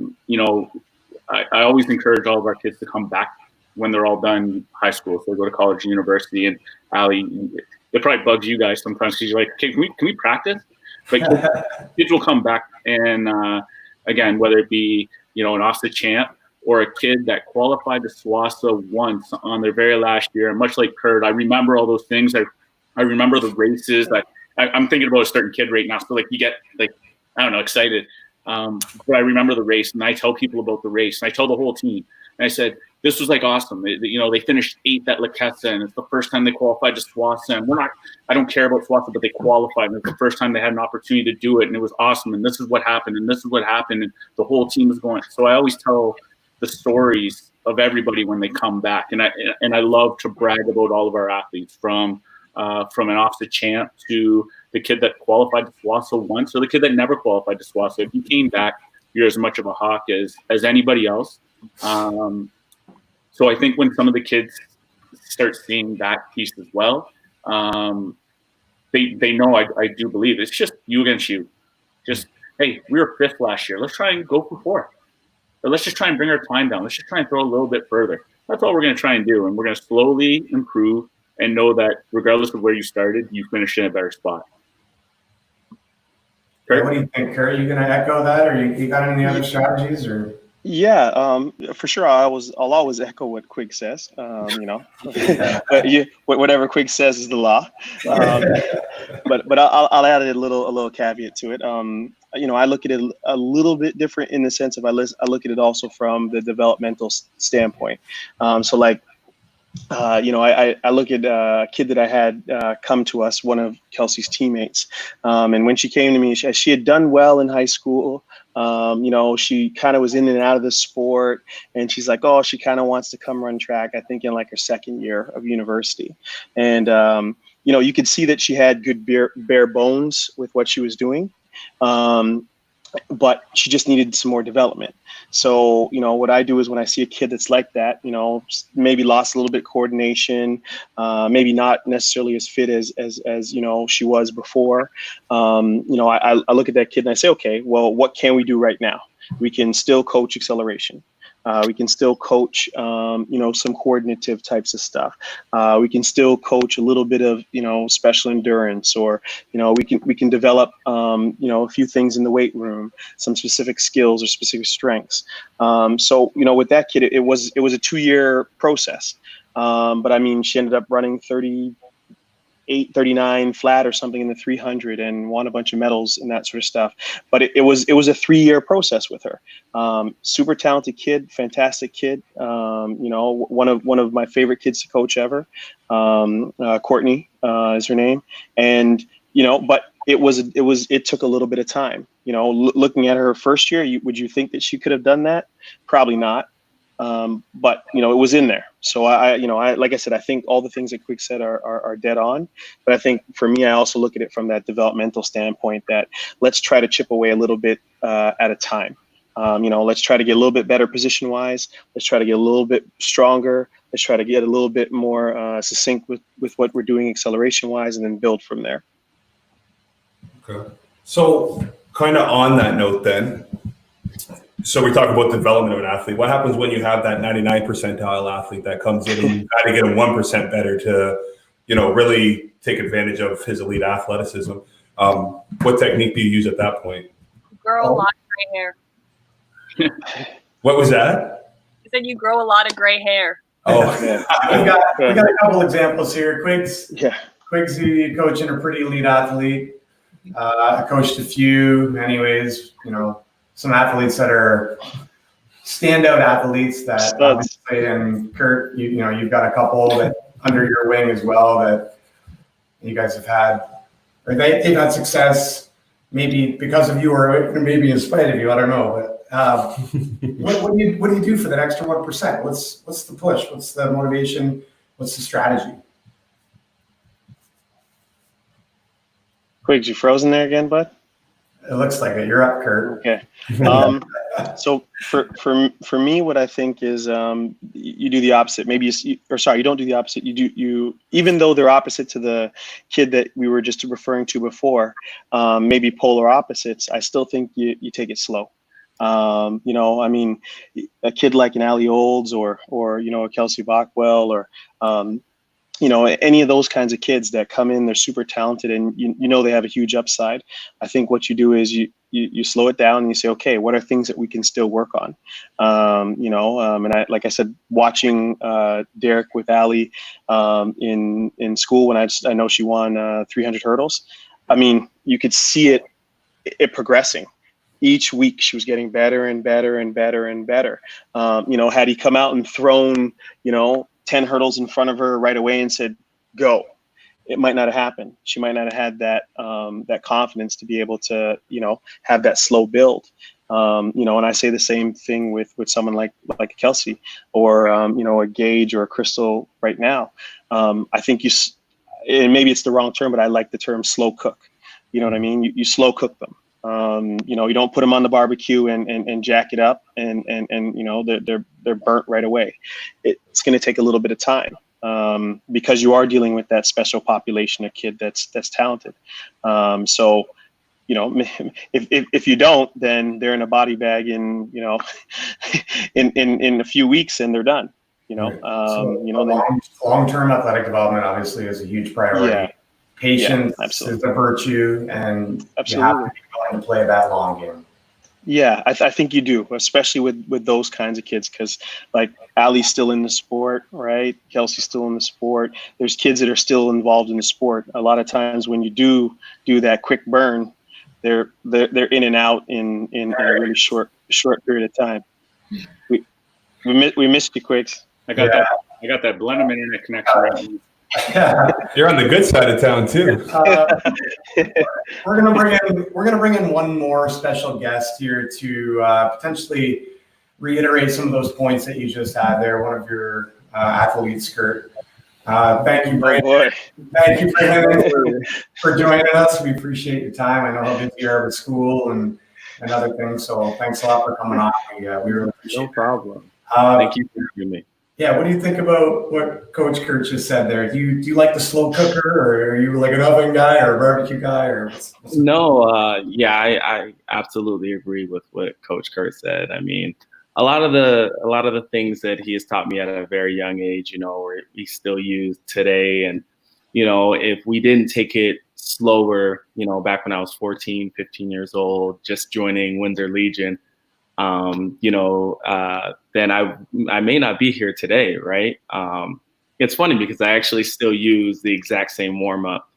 always encourage all of our kids to come back when they're all done high school. So they go to college and university. And Ali, it probably bugs you guys sometimes because you're like, okay, can we practice? But kids will come back, and again, whether it be an Ofsted champ or a kid that qualified to SWASA once on their very last year. And much like Kurt, I remember all those things. I remember the races. I'm thinking about a certain kid right now. So you get excited. But I remember the race, and I tell people about the race, and I tell the whole team. And I said, this was awesome. They finished 8th at La Quesa, and it's the first time they qualified to SWASA. And I don't care about SWASA, but they qualified, and it's the first time they had an opportunity to do it, and it was awesome. And this is what happened, and this is what happened, and the whole team is going. So I always tell the stories of everybody when they come back, and I love to brag about all of our athletes, from an Ofsted champ to the kid that qualified to SWASA once, or the kid that never qualified to SWASA. If you came back, you're as much of a Hawk as anybody else. So I think when some of the kids start seeing that piece as well, they know I do believe it's just you against you. Just, hey, we were 5th last year. Let's try and go for 4th. Or let's just try and bring our time down. Let's just try and throw a little bit further. That's all we're going to try and do. And we're going to slowly improve and know that regardless of where you started, you finished in a better spot. Kurt? What do you think, Kurt? Are you going to echo that, or you got any other strategies? Or Yeah, for sure. I'll always echo what Quig says. But whatever Quig says is the law. But I'll add a little caveat to it. I look at it a little bit different in the sense of I look at it also from the developmental standpoint. I look at a kid that I had come to us, one of Kelsey's teammates. And when she came to me, she had done well in high school. She kind of was in and out of the sport, and she's like, oh, she kind of wants to come run track, I think in her 2nd year of university. And, you could see that she had good bare bones with what she was doing. But she just needed some more development. So, what I do is when I see a kid that's like that, maybe lost a little bit coordination, maybe not necessarily as fit as she was before. I look at that kid and I say, okay, well, what can we do right now? We can still coach acceleration. We can still coach, some coordinative types of stuff. We can still coach a little bit of, special endurance, or, we can develop, a few things in the weight room, some specific skills or specific strengths. So, with that kid, it was a 2-year process. But I mean, she ended up running 38-39 flat or something in the 300 and won a bunch of medals and that sort of stuff. But it was a 3-year process with her. Super talented kid, fantastic kid. One of my favorite kids to coach ever. Courtney is her name. And, but it took a little bit of time. Looking at her first year, would you think that she could have done that? Probably not. But it was in there. So I like I said, I think all the things that Quig said are dead on. But I think for me, I also look at it from that developmental standpoint, that let's try to chip away a little bit at a time. Let's try to get a little bit better position wise. Let's try to get a little bit stronger. Let's try to get a little bit more succinct with what we're doing acceleration wise, and then build from there. Okay. So kind of on that note then, so we talk about development of an athlete. What happens when you have that 99 percentile athlete that comes in and you try to get him 1% better to, really take advantage of his elite athleticism? What technique do you use at that point? Grow a lot of gray hair. What was that? He said you grow a lot of gray hair. Oh, yeah. we got a couple examples here. Quig's yeah. Quig's coaching a pretty elite athlete. I coached a few, anyways. You know, some athletes that are standout athletes that obviously, and Kurt, you know, you've got a couple that under your wing as well that you guys have had, or they've had success, maybe because of you or maybe in spite of you. I don't know, but what do you do for that extra 1%? What's the push? What's the motivation? What's the strategy? Quiggs, you frozen there again, bud? It looks like it. You're up, Kurt. Okay. So for me, what I think is you do the opposite. Maybe you don't do the opposite. You even though they're opposite to the kid that we were just referring to before, maybe polar opposites. I still think you take it slow. You know, I mean, a kid like an Oulds or you know, a Kelsey Balkwill or you know, any of those kinds of kids that come in, they're super talented and you know they have a huge upside. I think what you do is you slow it down and you say, okay, what are things that we can still work on? You know, and like I said, watching Derek with Ali in school when I know she won 300 hurdles. I mean, you could see it progressing. Each week she was getting better and better and better and better. You know, had he come out and thrown, you know, 10 hurdles in front of her right away and said, go, it might not have happened. She might not have had that that confidence to be able to, you know, have that slow build. You know, and I say the same thing with someone like a Kelsey or, you know, a Gage or a Crystal right now. I think and maybe it's the wrong term, but I like the term slow cook. You know what I mean? You slow cook them. You know, you don't put them on the barbecue and jack it up and you know, they're burnt right away. It's going to take a little bit of time because you are dealing with that special population of kid that's talented. So, you know, if you don't, then they're in a body bag in, you know, in a few weeks and they're done. You know, you know, long-term athletic development obviously is a huge priority. Yeah. Patience is a virtue, and you have to be willing to play that long game. Yeah, I think you do, especially with those kinds of kids, because like Ali's still in the sport, right? Kelsey's still in the sport. There's kids that are still involved in the sport. A lot of times when you do that quick burn, they're in and out in a really short period of time. We missed you, Quicks. I got that Blenheim internet connection right now. Yeah. You're on the good side of town too. We're gonna bring in one more special guest here to potentially reiterate some of those points that you just had there. One of your athletes, Kurt. Thank you, Brandon. Thank you for joining us. We appreciate your time. I know how busy you are with school and other things. So thanks a lot for coming on. We really appreciate it. No problem. Thank you for having me. Yeah, what do you think about what Coach Kurt just said there? Do you like the slow cooker, or are you like an oven guy or a barbecue guy, or No, yeah, I absolutely agree with what Coach Kurt said. I mean, a lot of the things that he has taught me at a very young age, you know, we still use today. And, you know, if we didn't take it slower, you know, back when I was 14, 15 years old, just joining Windsor Legion, you know, then I may not be here today, right? It's funny because I actually still use the exact same warm-up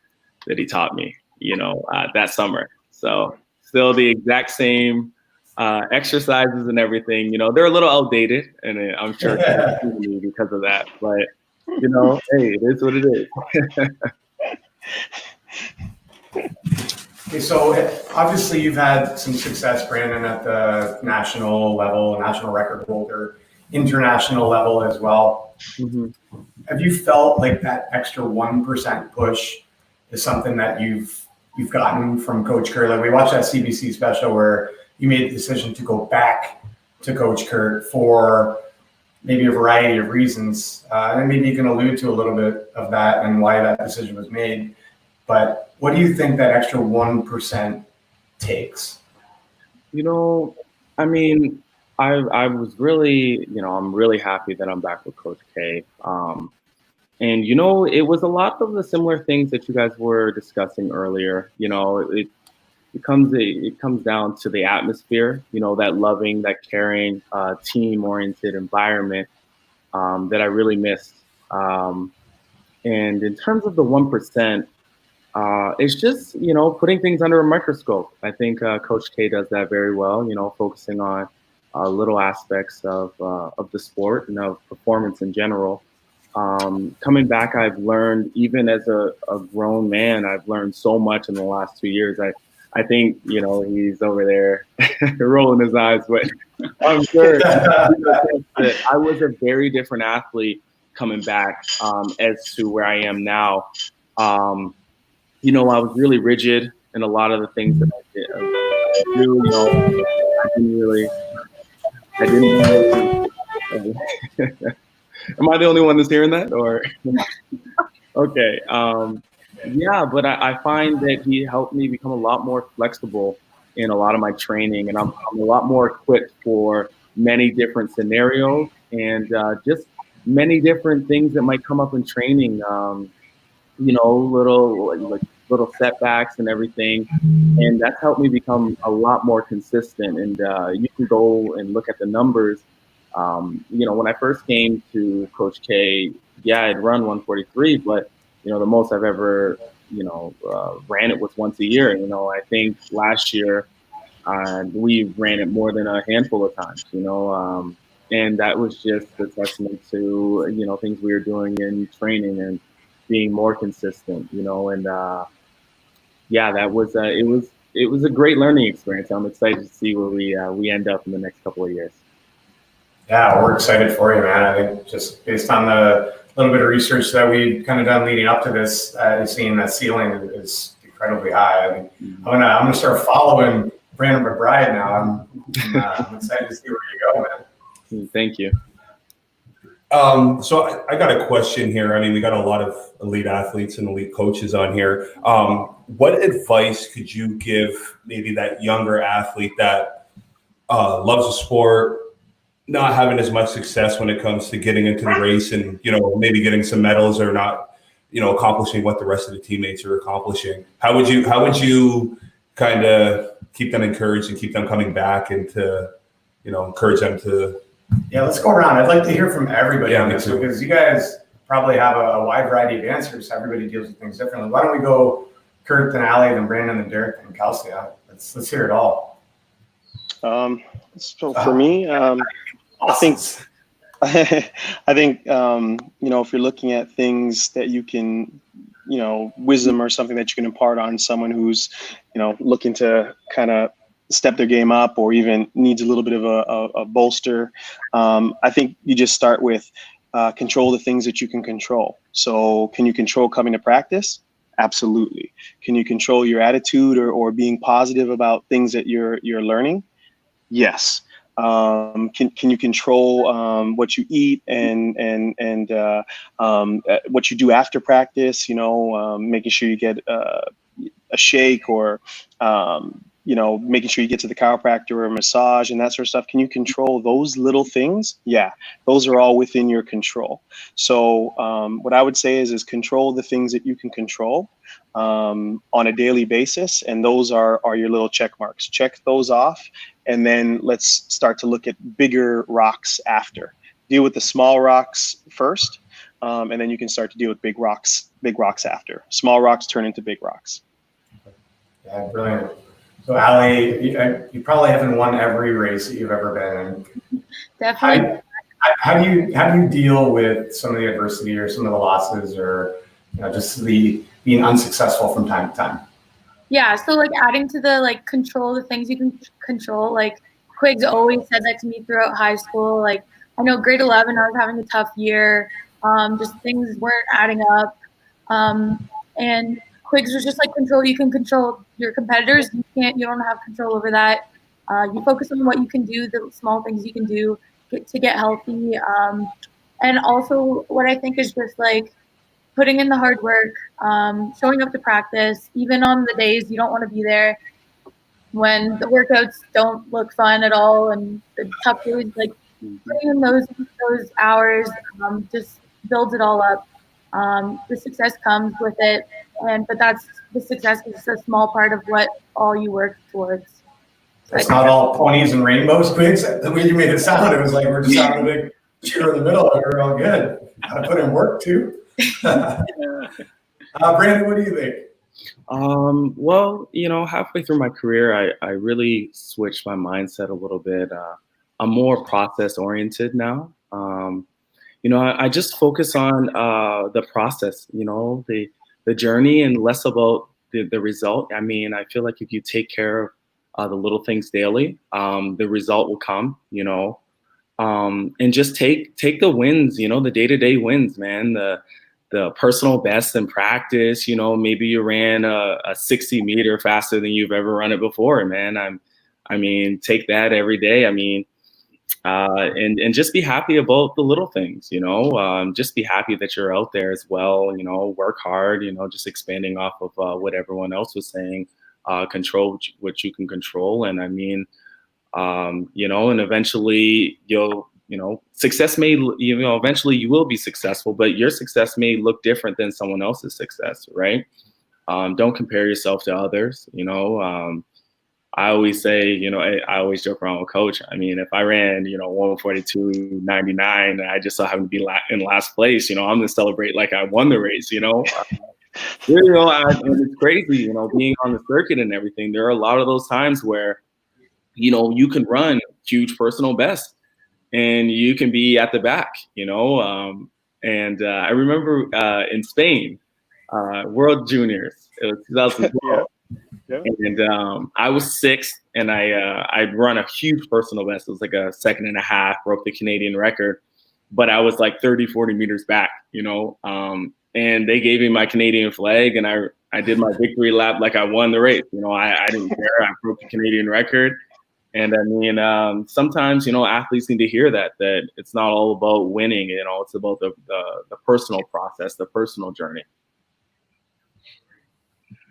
that he taught me, you know, that summer. So still the exact same exercises and everything. You know, they're a little outdated, and I'm sure it's because of that. But, you know, hey, it is what it is. Okay, so obviously you've had some success, Brandon, at the national level, national record holder, international level as well. Mm-hmm. Have you felt like that extra 1% push is something that you've gotten from Coach Kurt? Like we watched that CBC special where you made the decision to go back to Coach Kurt for maybe a variety of reasons. And maybe you can allude to a little bit of that and why that decision was made. But what do you think that extra 1% takes? You know, I mean, I was really, you know, I'm really happy that I'm back with Coach K. And, you know, it was a lot of the similar things that you guys were discussing earlier. You know, it comes down to the atmosphere, you know, that loving, that caring, team-oriented environment that I really miss. And in terms of the 1%, It's just, putting things under a microscope. I think Coach K does that very well, focusing on little aspects of the sport and of performance in general. Coming back, I've learned, even as a grown man, I've learned so much in the last 2 years. I think, he's over there rolling his eyes, but I'm sure I was a very different athlete coming back as to where I am now. I was really rigid in a lot of the things that I do. I didn't really am I the only one that's hearing that, or? Okay. But I find that he helped me become a lot more flexible in a lot of my training, and I'm a lot more equipped for many different scenarios and just many different things that might come up in training. Little setbacks and everything, and that's helped me become a lot more consistent. And you can go and look at the numbers. When I first came to Coach K, I'd run 143, but the most I've ever ran it was once a year. I think last year we ran it more than a handful of times. And that was just a testament to things we were doing in training and being more consistent. That was it was a great learning experience. I'm excited to see where we end up in the next couple of years. Yeah, we're excited for you, man. I think just based on the little bit of research that we've kind of done leading up to this, seeing that ceiling is incredibly high. I mean, I'm gonna start following Brandon McBride now. I'm excited to see where you go, man. Thank you. So I got a question here. I mean, we got a lot of elite athletes and elite coaches on here. What advice could you give maybe that younger athlete that loves the sport, not having as much success when it comes to getting into the race and, maybe getting some medals or not, accomplishing what the rest of the teammates are accomplishing? How would you kind of keep them encouraged and keep them coming back and to, encourage them to? Yeah, let's go around. I'd like to hear from everybody on this because you guys probably have a wide variety of answers. Everybody deals with things differently. Why don't we go Kurt, then Ali, then Brandon, then Derek, and Kelsey? Let's hear it all. So for me, I think if you're looking at things that you can, wisdom or something that you can impart on someone who's, looking to kind of step their game up or even needs a little bit of a bolster, I think you just start with control the things that you can control. So can you control coming to practice? Absolutely. Can you control your attitude or being positive about things that you're learning? Yes. Can you control what you eat and what you do after practice? Making sure you get a shake or making sure you get to the chiropractor or a massage and that sort of stuff. Can you control those little things? Yeah, those are all within your control. So what I would say is control the things that you can control on a daily basis, and those are your little check marks. Check those off, and then let's start to look at bigger rocks after. Deal with the small rocks first, and then you can start to deal with big rocks after. Small rocks turn into big rocks. Yeah, brilliant. So Ali, you probably haven't won every race that you've ever been in. Definitely. How do you deal with some of the adversity or some of the losses or just the being unsuccessful from time to time? Yeah, so adding to the control the things you can control. Quiggs always said that to me throughout high school. I know grade 11 I was having a tough year. Just things weren't adding up. And Quiggs was just control. You can control your competitors. You don't have control over that. You focus on what you can do, the small things you can do to get healthy. And also what I think is just putting in the hard work, showing up to practice, even on the days you don't want to be there, when the workouts don't look fun at all and the tough days, putting in those hours just builds it all up. The success comes with it, but the success is a small part of what all you work towards. It's not all ponies and rainbows, Quiggs. The way you made it sound, it was like we're just having a big cheer in the middle and we're all good. Gotta put in work too. Brandon, what do you think? Well, halfway through my career, I really switched my mindset a little bit. I'm more process oriented now. I just focus on the process, the journey, and less about the result. I mean, I feel like if you take care of the little things daily, the result will come. And just take the wins. The day-to-day wins, man. The personal best in practice. Maybe you ran a 60-meter faster than you've ever run it before, man. Take that every day. And just be happy about the little things, just be happy that you're out there as well, work hard, just expanding off of what everyone else was saying, control what you can control. And and eventually success may, eventually you will be successful, but your success may look different than someone else's success, right? Don't compare yourself to others, I always say, I always joke around with Coach. If I ran, 142.99 and I just so happen to be in last place, I'm going to celebrate like I won the race, and it's crazy, being on the circuit and everything. There are a lot of those times where, you can run huge personal best and you can be at the back, I remember in Spain, World Juniors, it was 2012. Yeah. And I was sixth, and I'd run a huge personal best. It was like a 1.5 seconds, broke the Canadian record, but I was like 30, 40 meters back, and they gave me my Canadian flag, and I did my victory lap like I won the race. I didn't care. I broke the Canadian record. And sometimes, athletes need to hear that it's not all about winning, it's about the personal process, the personal journey.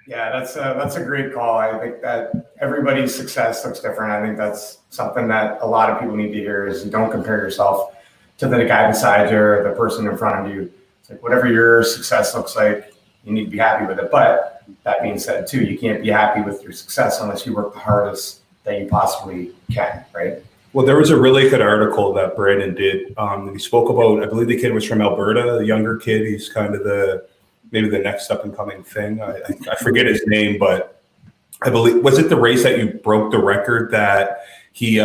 Yeah, that's a great call. I think that everybody's success looks different. I think that's something that a lot of people need to hear is you don't compare yourself to the guy beside you or the person in front of you. It's like whatever your success looks like, you need to be happy with it. But that being said, too, you can't be happy with your success unless you work the hardest that you possibly can, right? Well, there was a really good article that Brandon did. He spoke about, I believe the kid was from Alberta, a younger kid. He's kind of maybe the next up and coming thing. I forget his name, but I believe, was it the race that you broke the record that he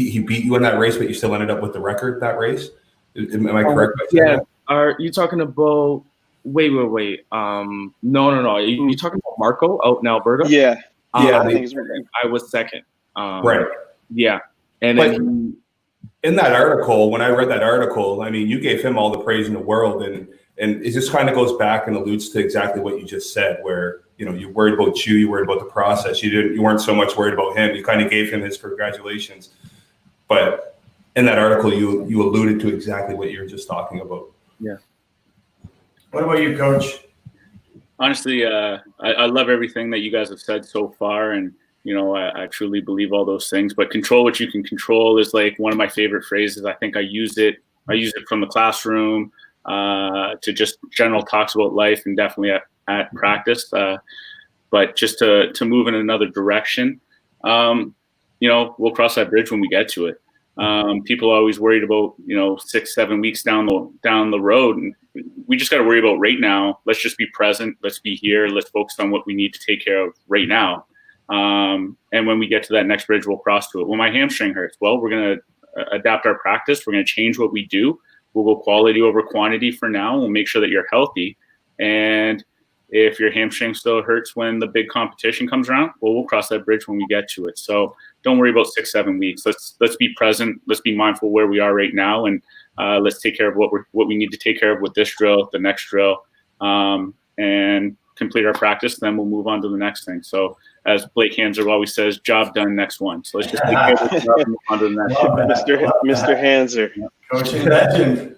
beat you in that race, but you still ended up with the record that race? Am I correct? Yeah. Are you talking about, wait. No. Are you talking about Marco out in Alberta? Yeah. I was second. Right. Yeah. And then in that article, when I read that article, you gave him all the praise in the world, and it just kind of goes back and alludes to exactly what you just said, where you worried about you worried about the process. You weren't so much worried about him. You kind of gave him his congratulations, but in that article, you alluded to exactly what you're just talking about. Yeah. What about you, Coach? Honestly, I love everything that you guys have said so far, and I truly believe all those things. But control what you can control is like one of my favorite phrases. I think I use it from the classroom to just general talks about life, and definitely at practice. But just to move in another direction, we'll cross that bridge when we get to it. People are always worried about 6-7 weeks down the road, and we just got to worry about right now. Let's just be present. Let's be here. Let's focus on what we need to take care of right now. And when we get to that next bridge, we'll cross to it. When my hamstring hurts, well, we're going to adapt our practice. We're going to change what we do. We'll go quality over quantity for now. We'll make sure that you're healthy. And if your hamstring still hurts when the big competition comes around, well, we'll cross that bridge when we get to it. So don't worry about 6-7 weeks. Let's be present. Let's be mindful where we are right now, and let's take care of what we need to take care of with this drill, the next drill, and complete our practice. Then we'll move on to the next thing. So as Blake Hanser always says, job done, next one. So let's just take care of the job and move on to the next one. Mr. Hanser. Coaching legend.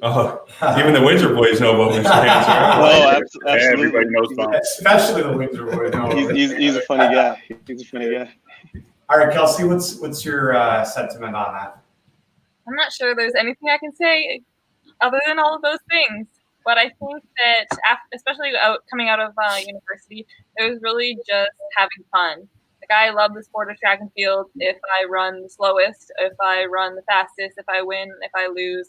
Even the Windsor boys know about Mr. Hanser. Absolutely. Everybody knows about him. Especially the Windsor boys. He's a funny guy. He's a funny guy. All right, Kelsey, what's your sentiment on that? I'm not sure there's anything I can say other than all of those things. But I think that, especially coming out of university, it was really just having fun. Like, I love the sport of track and field. If I run the slowest, if I run the fastest, if I win, if I lose,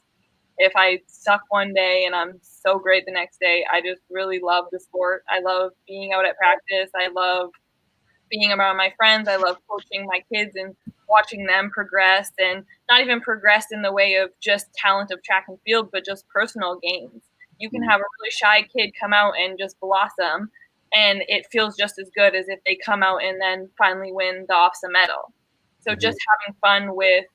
if I suck one day and I'm so great the next day, I just really love the sport. I love being out at practice. I love being around my friends. I love coaching my kids and watching them progress, and not even progress in the way of just talent of track and field, but just personal gains. You can have a really shy kid come out and just blossom, and it feels just as good as if they come out and then finally win the OFSA medal. So just having fun with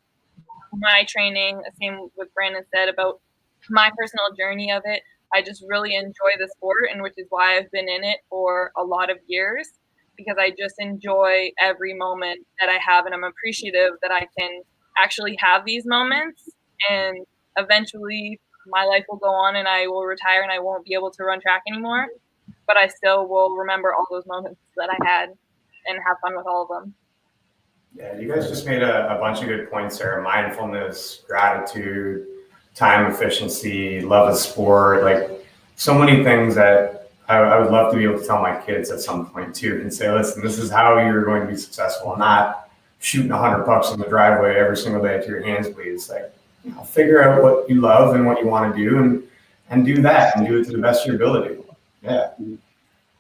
my training, same what Brandon said about my personal journey of it. I just really enjoy the sport, and which is why I've been in it for a lot of years, because I just enjoy every moment that I have, and I'm appreciative that I can actually have these moments, and eventually my life will go on and I will retire and I won't be able to run track anymore, but I still will remember all those moments that I had and have fun with all of them. Yeah, you guys just made a bunch of good points there. Mindfulness, gratitude, time efficiency, love of sport, like so many things that I would love to be able to tell my kids at some point too, and say, listen, this is how you're going to be successful, not shooting $100 in the driveway every single day to your hands bleed. It's like, you know, figure out what you love and what you want to do, and do that, and do it to the best of your ability. Yeah. And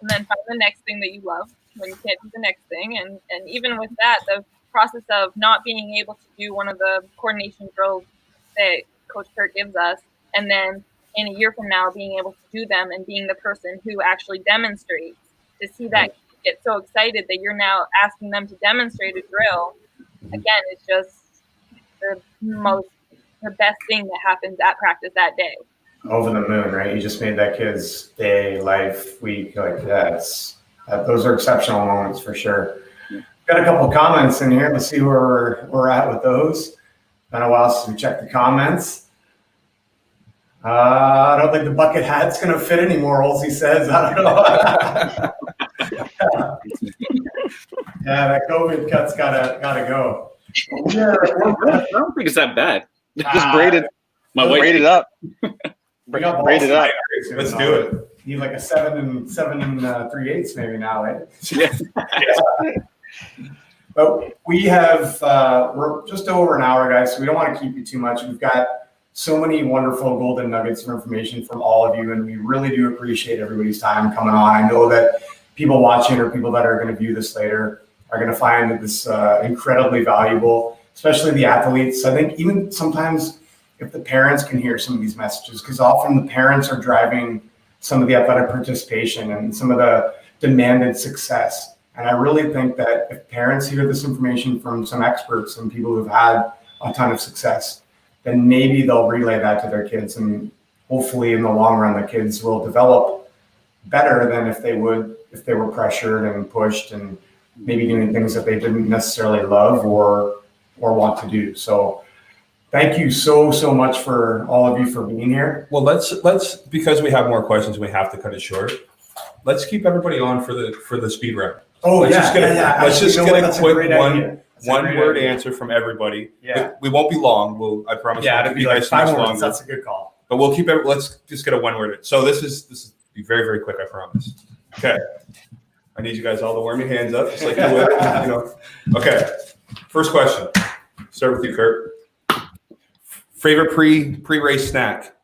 then find the next thing that you love when you can't do the next thing. And even with that, the process of not being able to do one of the coordination drills that Coach Kurt gives us, and then in a year from now being able to do them and being the person who actually demonstrates, to see that get so excited that you're now asking them to demonstrate a drill, again, it's just the best thing that happens at practice that day. Over the moon, right? You just made that kid's day, life, week, like those are exceptional moments for sure. Got a couple of comments in here. Let's see where we're at with those. Been a while since we checked the comments. I don't think the bucket hat's going to fit anymore, Oulds, he says. I don't know. Yeah, that COVID cut's gotta go. I don't think it's that bad. Just braided. My wife braided up. Braided up. Let's do it. Need like a 7 3/8 maybe now, eh? Yeah. But we have we're just over an hour, guys, so we don't want to keep you too much. We've got so many wonderful golden nuggets of information from all of you, and we really do appreciate everybody's time coming on. I know that people watching or people that are going to view this later are going to find this incredibly valuable, especially the athletes. I think even sometimes if the parents can hear some of these messages, because often the parents are driving some of the athletic participation and some of the demanded success. And I really think that if parents hear this information from some experts and people who've had a ton of success, then maybe they'll relay that to their kids, and hopefully in the long run the kids will develop better than if they were pressured and pushed and maybe doing things that they didn't necessarily love or want to do. So thank you so much for all of you for being here. Well, let's because we have more questions, we have to cut it short. Let's keep everybody on for the speed round. Oh, let's just get a quick one word answer from everybody. Yeah. We won't be long. I promise. Yeah, we'll it'll be like 5 minutes. That's a good call. But we'll keep it. Let's just get a one word. So this is be very, very quick. I promise. Okay. I need you guys all to warm your hands up, just like you would. You know. Okay. First question. Start with you, Kurt. Favorite pre-race snack?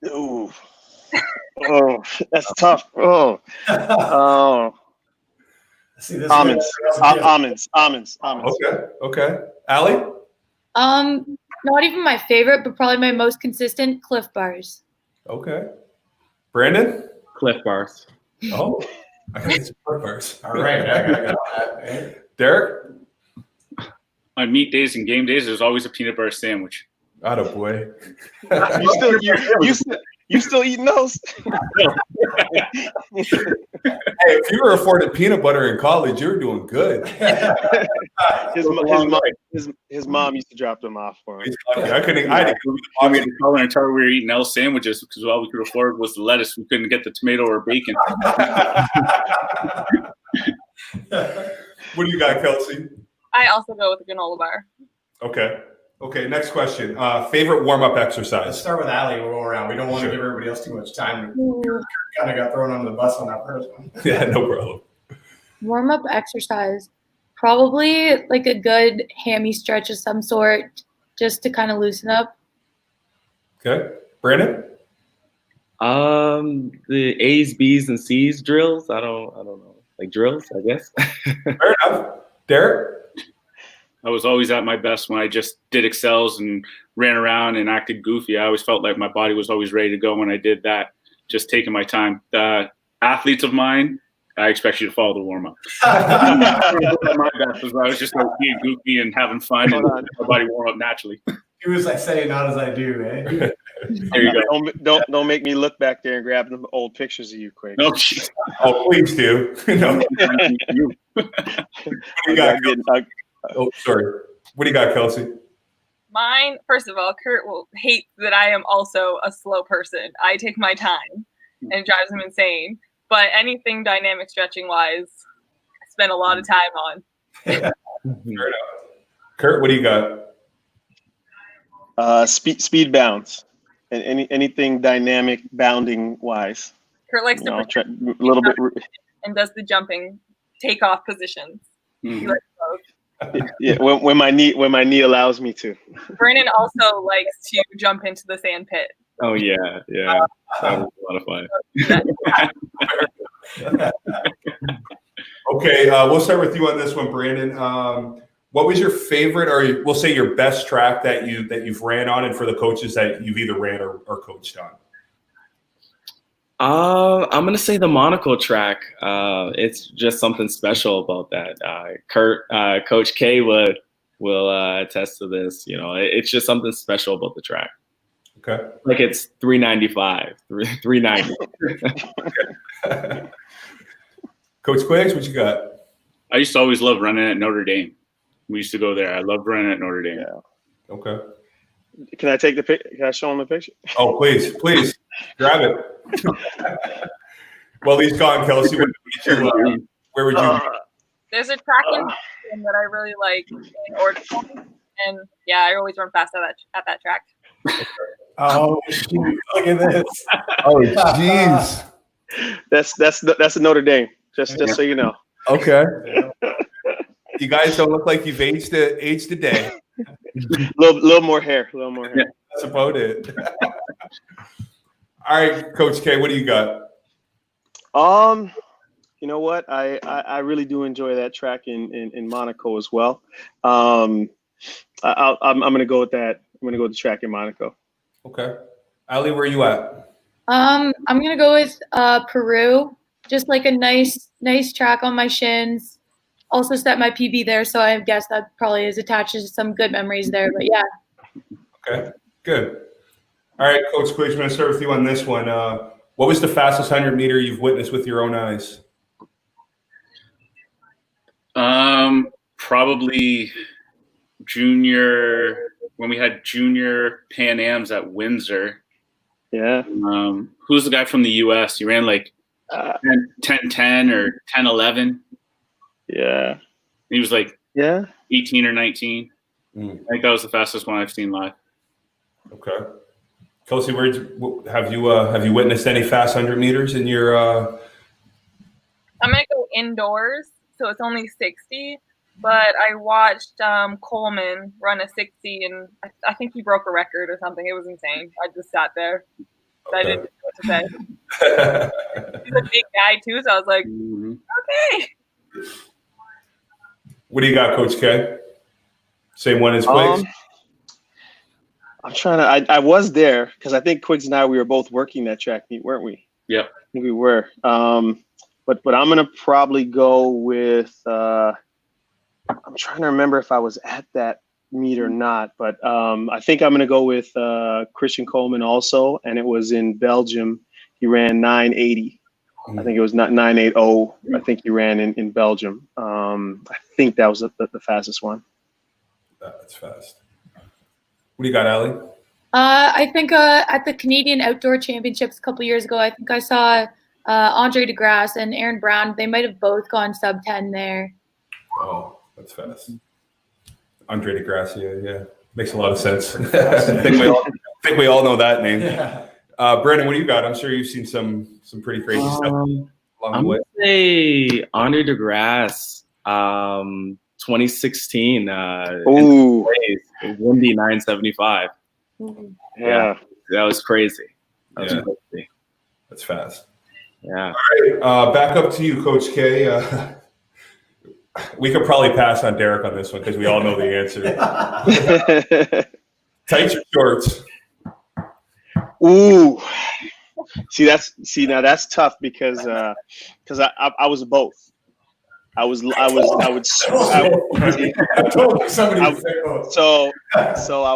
Ooh. Oh, that's tough. Oh. See, almonds. Okay. Allie? Not even my favorite, but probably my most consistent, Cliff Bars. Okay. Brandon? Cliff Bars. Oh, I gotta get some Cliff Bars. All right. I gotta get on that. Derek? On meet days and game days, there's always a peanut butter sandwich. Atta boy. You still eating those? Hey, if you were afforded peanut butter in college, you were doing good. His mom used to drop them off for him. I had to I made a color and tell we were eating L sandwiches because all we could afford was the lettuce. We couldn't get the tomato or bacon. What do you got, Kelsey? I also go with a granola bar. Okay, next question. Favorite warm-up exercise? Let's start with Allie. We'll go around. We don't want to give everybody else too much time. Kind of got thrown under the bus on that first one. Yeah, no problem. Warm-up exercise, Probably like a good hammy stretch of some sort, just to kind of loosen up. Okay, Brandon. The A's, B's, and C's drills. I don't know, like drills, I guess. Fair enough. Derek. I was always at my best when I just did excels and ran around and acted goofy. I always felt like my body was always ready to go when I did that. Just taking my time. Athletes of mine, I expect you to follow the warm up. My best was I was just like being goofy and having fun, and my body warm up naturally. Do as I say, not as I do, eh? There you go. Don't make me look back there and grab them old pictures of you, Quig. No, geez. Oh, please do. No. What do you got? Oh, sorry. What do you got, Kelsey? Mine, first of all, Kurt will hate that I am also a slow person. I take my time, and it drives him insane. But anything dynamic stretching wise, I spend a lot of time on. Fair enough. Kurt, what do you got? Speed bounds, and anything dynamic bounding wise. Kurt likes to try a little bit and does the jumping takeoff positions. He likes both. Yeah, when my knee allows me to. Brandon also likes to jump into the sand pit. Oh yeah. That was a lot of fun. Okay, we'll start with you on this one, Brandon. What was your favorite, or we'll say your best track that you've ran on, and for the coaches that you've either ran or coached on? I'm gonna say the Monaco track. It's just something special about that. Coach K will attest to this. You know, it's just something special about the track. Okay. Like it's 395, 390. Coach Quiggs, what you got? I used to always love running at Notre Dame. We used to go there. I loved running at Notre Dame. Yeah. Okay. Can I take the pic? Can I show him the picture? Oh, please, grab it. Well, he's gone, Kelsey. Where would you? There's a track in that I really like in Oulds, and yeah, I always run fast at that track. Oh, shoot. Look at this. Oh, jeez. That's a Notre Dame. Just so you know. Okay. You guys don't look like you've aged a day. little more hair. Yeah, that's about it. All right, Coach K, what do you got? You know what? I really do enjoy that track in Monaco as well. I'm gonna go with that. I'm gonna go with the track in Monaco. Okay. Ali, where are you at? I'm gonna go with Peru. Just like a nice track on my shins. Also set my PB there, so I guess that probably is attached to some good memories there. But yeah. Okay, good. All right, Coach Quiggs, I'm going to start with you on this one. What was the fastest 100 meter you've witnessed with your own eyes? Probably when we had junior Pan Ams at Windsor. Yeah. Who's the guy from the U.S.? He ran like 10:10 or 10:11. Yeah. He was like 18 or 19. I think that was the fastest one I've seen live. Okay. Kelsey, have you witnessed any fast 100 meters in your? I'm gonna go indoors, so it's only 60. But I watched Coleman run a 60, and I think he broke a record or something. It was insane. I just sat there. Okay. I didn't know what to say. He's a big guy too, so I was like, okay. What do you got, Coach K? Same one as Quiggs? I'm trying to. I was there because I think Quiggs and I, we were both working that track meet, weren't we? Yeah, I think we were. But I'm gonna probably go with. I'm trying to remember if I was at that meet or not, but I think I'm gonna go with Christian Coleman also, and it was in Belgium. He ran 980. I think it was not 980. I think he ran in Belgium. I think that was the fastest one. That's fast. What do you got, Ali? I think at the Canadian Outdoor Championships a couple years ago, I think I saw Andre DeGrasse and Aaron Brown. They might have both gone sub 10 there. Oh, that's fast. Andre DeGrasse, yeah. Makes a lot of sense. I think we all know that name. Yeah. Brandon, what do you got? I'm sure you've seen some pretty crazy stuff along the way. I'm going to say Andre DeGrasse, 2016. Ooh. Windy 975. Yeah. That was crazy. That was Yeah. crazy. That's fast. Yeah. All right, back up to you, Coach K. We could probably pass on Derek on this one because we all know the answer. Tights or shorts? Ooh. Now that's tough because I was both. I was both. So I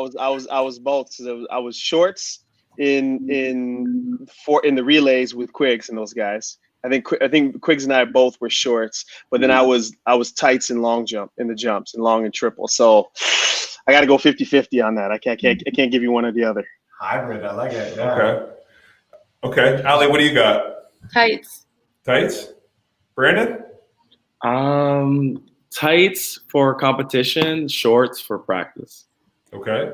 was shorts in the relays with Quiggs and those guys. I think Quiggs and I both were shorts, but then I was tights in long jump in the jumps and long and triple. So I got to go 50-50 on that. I can't give you one or the other. Hybrid, I like it. Yeah. Okay. Ali, what do you got? Tights. Tights? Brandon? Tights for competition, shorts for practice. Okay.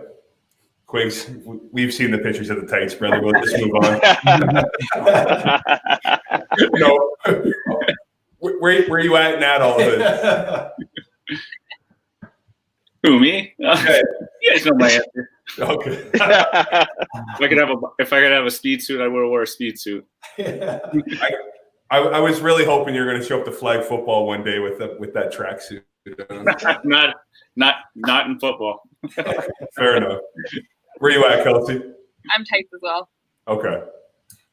Quiggs, we've seen the pictures of the tights, brother. We'll just move on. No. Where you at in all of it? Who, me? Okay. You guys know my answer. Okay. If I could have a speed suit, I would have wore a speed suit. I was really hoping you're going to show up to flag football one day with that tracksuit. Not in football. Okay, fair enough. Where you at, Kelsey? I'm tights as well. Okay,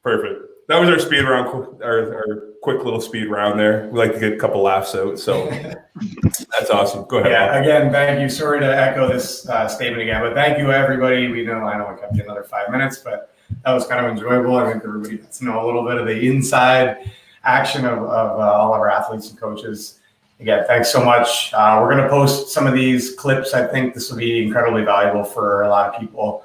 perfect. That was our speed round, our quick little speed round there. We like to get a couple laughs out, so that's awesome. Go ahead. Yeah, again, thank you. Sorry to echo this statement again, but thank you, everybody. I know I kept you another 5 minutes, but that was kind of enjoyable. I think everybody gets to know a little bit of the inside action of all of our athletes and coaches. Again, thanks so much. We're going to post some of these clips. I think this will be incredibly valuable for a lot of people.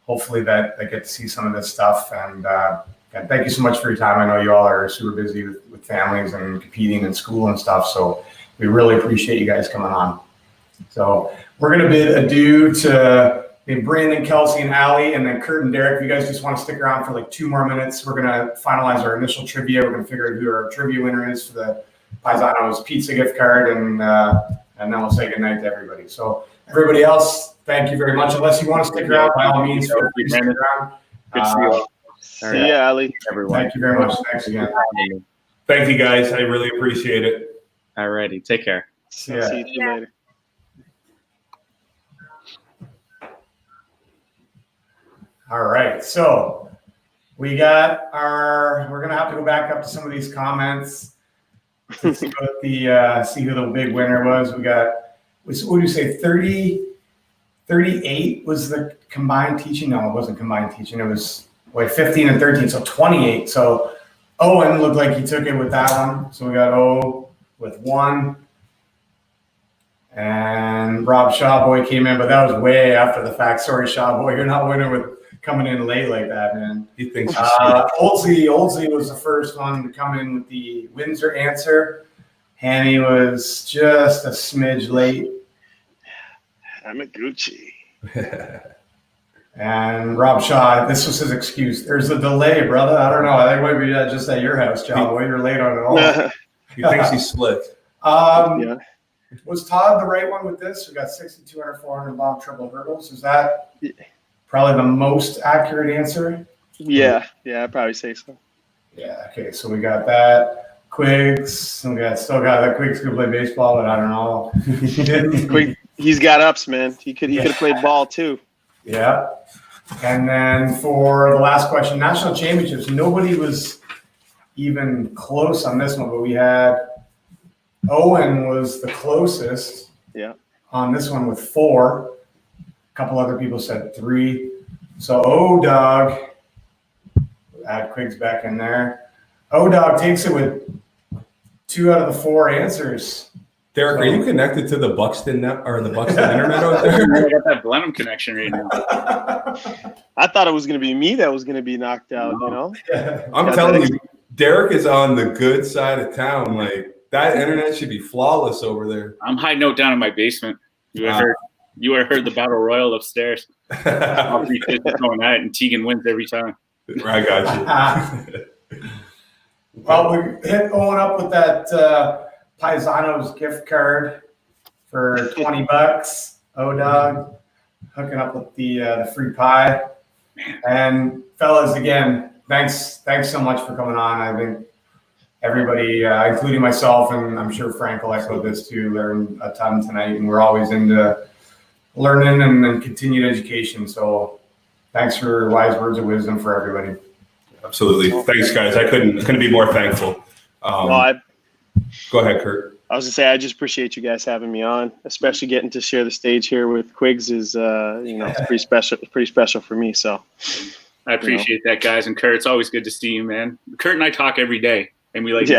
Hopefully that they get to see some of this stuff. And again, thank you so much for your time. I know you all are super busy with families and competing in school and stuff. So we really appreciate you guys coming on. So we're going to bid adieu to Brandon, Kelsey, and Ali, and then Kurt and Derek. If you guys just want to stick around for like 2 more minutes, we're going to finalize our initial trivia. We're going to figure out who our trivia winner is for the Paisano's pizza gift card, and then we'll say goodnight to everybody. So everybody else, thank you very much. Unless you want to stick around, by all means, feel free to stick around. Good to see you all. See ya, Ali. Everyone. Thank you very much. Thanks again. Thank you, guys. I really appreciate it. Alrighty, take care. See you later. All right, so we're gonna have to go back up to some of these comments to see what see who the big winner was. What do you say, 38 was the combined teaching? No, it wasn't combined teaching. It was 15 and 13, so 28. So Owen looked like he took it with that one. So we got O with 1. And Rob Shawboy came in, but that was way after the fact. Sorry, Shawboy, you're not winning with coming in late like that, man. He thinks Ouldsy was the first one to come in with the Windsor answer. Hanny was just a smidge late. I'm a Gucci. And Rob Shaw, this was his excuse. There's a delay, brother. I don't know. I think maybe just at your house, John. Boy, you're late on it all. He thinks he's slick. Yeah. Was Todd the right one with this? We got 60, 200, 400 long triple hurdles. Is that probably the most accurate answer? Yeah, I'd probably say so. Yeah, okay, so we got that. Quiggs, and we still got that. Quiggs could play baseball, but I don't know. He's got ups, man. He could have played ball too. Yeah. And then for the last question, national championships, nobody was even close on this one, but we had Owen was the closest on this one with 4. A couple other people said 3. So O-Dog, add Quiggs back in there. O-Dog takes it with 2 out of the 4 answers. Derek, are you connected to the Buxton internet out there? I got that Blenheim connection right now. I thought it was going to be me that was going to be knocked out, you know? I'm telling you, Derek is on the good side of town. Like, that internet should be flawless over there. I'm hiding out down in my basement. You would have heard the battle royal upstairs. I'll be going at it, and Tegan wins every time. I got you. Well, we hit Owen up with that Paisano's gift card for $20. O-Dog hooking up with the free pie. And fellas, again, thanks so much for coming on. I think everybody, including myself, and I'm sure Frank will echo this too, learned a ton tonight, and we're always into learning and continued education. So thanks for wise words of wisdom for everybody. Absolutely. Thanks, guys. I couldn't be more thankful. Go ahead, Kurt. I was gonna say, I just appreciate you guys having me on, especially getting to share the stage here with Quigs is, it's pretty special for me. So I appreciate that, guys. And Kurt, it's always good to see you, man. Kurt and I talk every day, and we like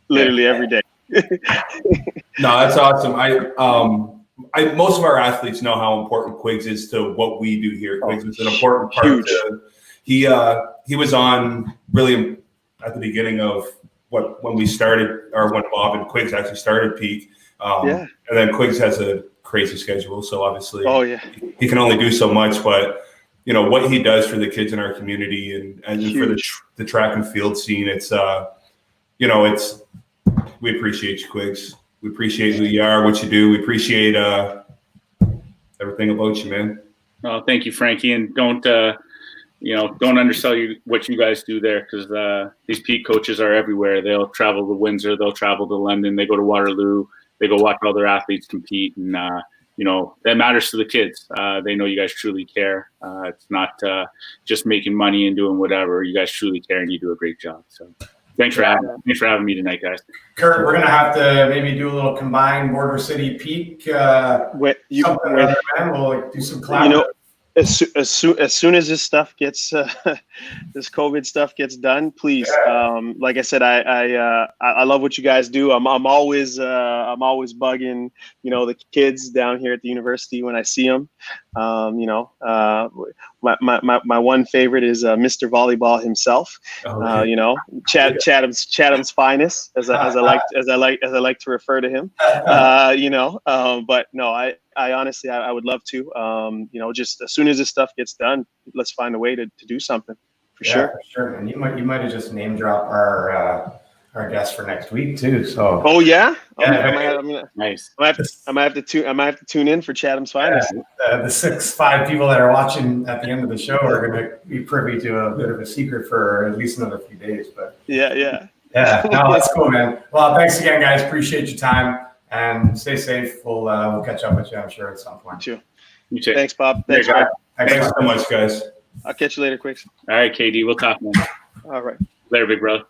literally every day. No, that's awesome. Most of our athletes know how important Quigs is to what we do here. Quigs is an important part. He was on really at the beginning of when we started, or when Bob and Quigs actually started Peak. And then Quigs has a crazy schedule, so obviously he can only do so much. But what he does for the kids in our community and for the track and field scene, it's we appreciate you, Quigs. We appreciate who you are, what you do. We appreciate everything about you, man. Oh, thank you, Frankie, and don't undersell what you guys do there, because these Peak coaches are everywhere. They'll travel to Windsor, they'll travel to London, they go to Waterloo, they go watch other athletes compete, and that matters to the kids. They know you guys truly care. It's not just making money and doing whatever. You guys truly care, and you do a great job. So thanks for having me tonight, guys. Kurt, we're gonna have to maybe do a little combined Border City Peak. We'll do some collab. As soon as this stuff gets this COVID stuff gets done, please. Like I said, I love what you guys do. I'm always bugging the kids down here at the university when I see them. My one favorite is Mr. Volleyball himself. Chatham's finest, as I like to refer to him. But no, I honestly, I would love to, just as soon as this stuff gets done, let's find a way to do something for sure. For sure. And you might have just name dropped our guest for next week too. So. Oh yeah. Nice. I might have to tune in for Chatham's finest. The 6-5 people that are watching at the end of the show are going to be privy to a bit of a secret for at least another few days. But yeah. No, that's cool, man. Well, thanks again, guys. Appreciate your time. And stay safe. We'll catch up with you, I'm sure, at some point. You too. Thanks, Bob. Thanks so much, guys. I'll catch you later, Quicks. All right, KD. We'll talk, man. All right. Later, big brother.